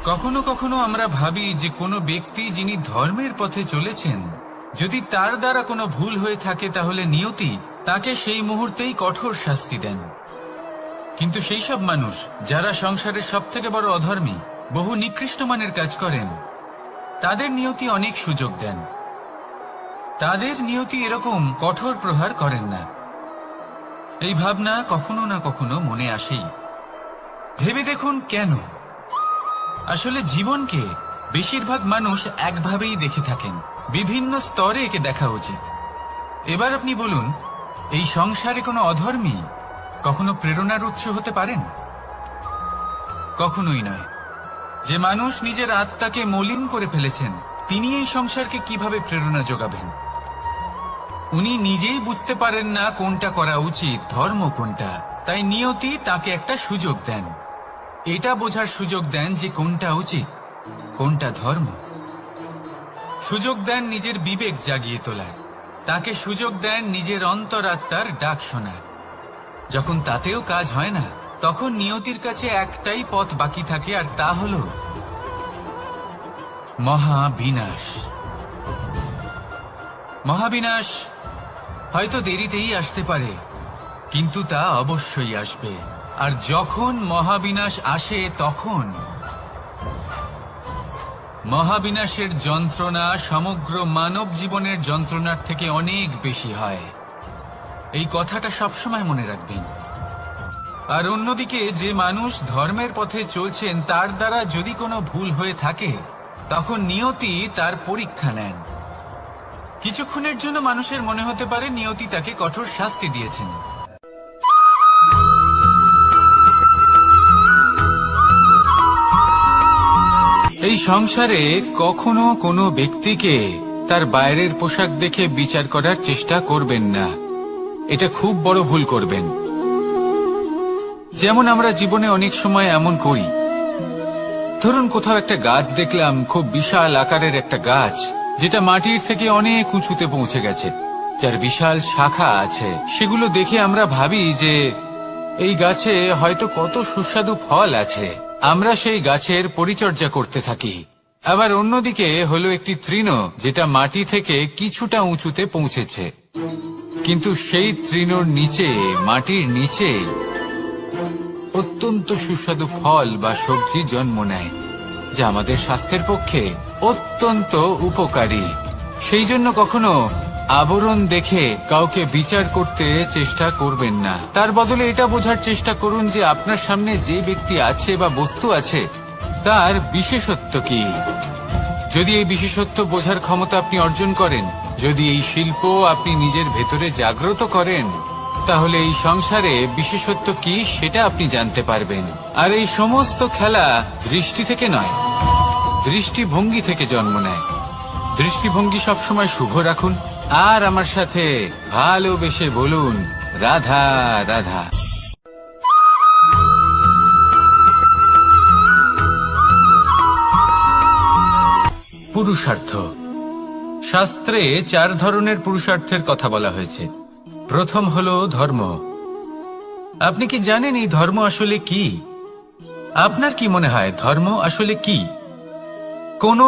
কখনো কখনো আমরা ভাবি যে কোনো ব্যক্তি যিনি ধর্মের পথে চলেছেন, যদি তার দ্বারা কোনো ভুল হয়ে থাকে তাহলে নিয়তি তাকে সেই মুহূর্তেই কঠোর শাস্তি দেন। কিন্তু সেই সব মানুষ যারা সংসারের সবথেকে বড় অধর্মী, বহু নিকৃষ্ট মানের কাজ করেন, তাদের নিয়তি অনেক সুযোগ দেন। তাদের নিয়তি এরকম কঠোর প্রহার করেন না। এই ভাবনা কখনো না কখনো মনে আসেই। ভেবে দেখুন কেন? আসলে জীবনকে বেশিরভাগ মানুষ একভাবেই দেখে থাকেন, বিভিন্ন স্তরে একে দেখা উচিত। এবার আপনি বলুন, এই সংসারে কোনো অধর্মী কখনো প্রেরণার উৎস হতে পারেন? কখনোই নয়। যে মানুষ নিজের আত্মাকে মলিন করে ফেলেছেন, তিনি এই সংসারকে কিভাবে প্রেরণা যোগাবেন? উনি নিজেই বুঝতে পারেন না কোনটা করা উচিত, ধর্ম কোনটা। তাই নিয়তি তাকে একটা সুযোগ দেন, এটা বোঝার সুযোগ দেন যে কোনটা উচিত, কোনটা ধর্ম। সুযোগ দেন নিজের বিবেক জাগিয়ে তোলার, তাকে সুযোগ দেন নিজের অন্তরাত্মার ডাক শোনার। যখন তাতেও কাজ হয় না, তখন নিয়তির কাছে একটাই পথ বাকি থাকে, আর তা হল মহাবিনাশ। মহাবিনাশ হয়তো দেরিতেই আসতে পারে, কিন্তু তা অবশ্যই আসবে। আর যখন মহাবিনাশ আসে, তখন মহাবিনাশের যন্ত্রণা সমগ্র মানব জীবনের যন্ত্রণার থেকে অনেক বেশি হয়। এই কথাটা সবসময় মনে রাখবেন। আর অন্যদিকে যে মানুষ ধর্মের পথে চলছেন, তার দ্বারা যদি কোনো ভুল হয়ে থাকে, তখন নিয়তি তার পরীক্ষা নেন। কিছুক্ষণের জন্য মানুষের মনে হতে পারে নিয়তি তাকে কঠোর শাস্তি দিয়েছেন। এই সংসারে কখনো কোনো ব্যক্তিকে তার বাইরের পোশাক দেখে বিচার করার চেষ্টা করবেন না। এটা খুব বড় ভুল করবেন। যেমন আমরা জীবনে অনেক সময় এমন করি, ধরুন কোথাও একটা গাছ দেখলাম, খুব বিশাল আকারের একটা গাছ, যেটা মাটির থেকে অনেক উঁচুতে পৌঁছে গেছে, যার বিশাল শাখা আছে। সেগুলো দেখে আমরা ভাবি যে এই গাছে হয়তো কত সুস্বাদু ফল আছে। আমরা সেই গাছের পরিচর্যা করতে থাকি। আবার অন্যদিকে হলো একটি তৃণ, যেটা মাটি থেকে কিছুটা উঁচুতে পৌঁছেছে, কিন্তু সেই তৃণর নিচে, মাটির নিচে অত্যন্ত সুস্বাদু ফল বা সবজি জন্ম নেয়, যা আমাদের স্বাস্থ্যের পক্ষে অত্যন্ত উপকারী। সেই জন্য কখনো আবরণ দেখে কাউকে বিচার করতে চেষ্টা করবেন না। তার বদলে এটা বোঝার চেষ্টা করুন যে আপনার সামনে যে ব্যক্তি আছে বা বস্তু আছে, তার বিশেষত্ব কি। যদি এই বিশেষত্ব বোঝার ক্ষমতা আপনি অর্জন করেন, যদি এই শিল্প আপনি নিজের ভেতরে জাগ্রত করেন, তাহলে এই সংসারে বিশেষত্ব কি সেটা আপনি জানতে পারবেন। আর এই সমস্ত খেলা দৃষ্টি থেকে নয়, দৃষ্টিভঙ্গি থেকে জন্ম নেয়। দৃষ্টিভঙ্গি সবসময় শুভ রাখুন আর আমার সাথে ভালোবেসে বলুন, রাধা রাধা। পুরুষার্থ। শাস্ত্রে 4 ধরনের পুরুষার্থের কথা বলা হয়েছে। প্রথম হলো ধর্ম। আপনি কি জানেন এই ধর্ম আসলে কি? আপনার কি মনে হয় ধর্ম আসলে কি? কোনো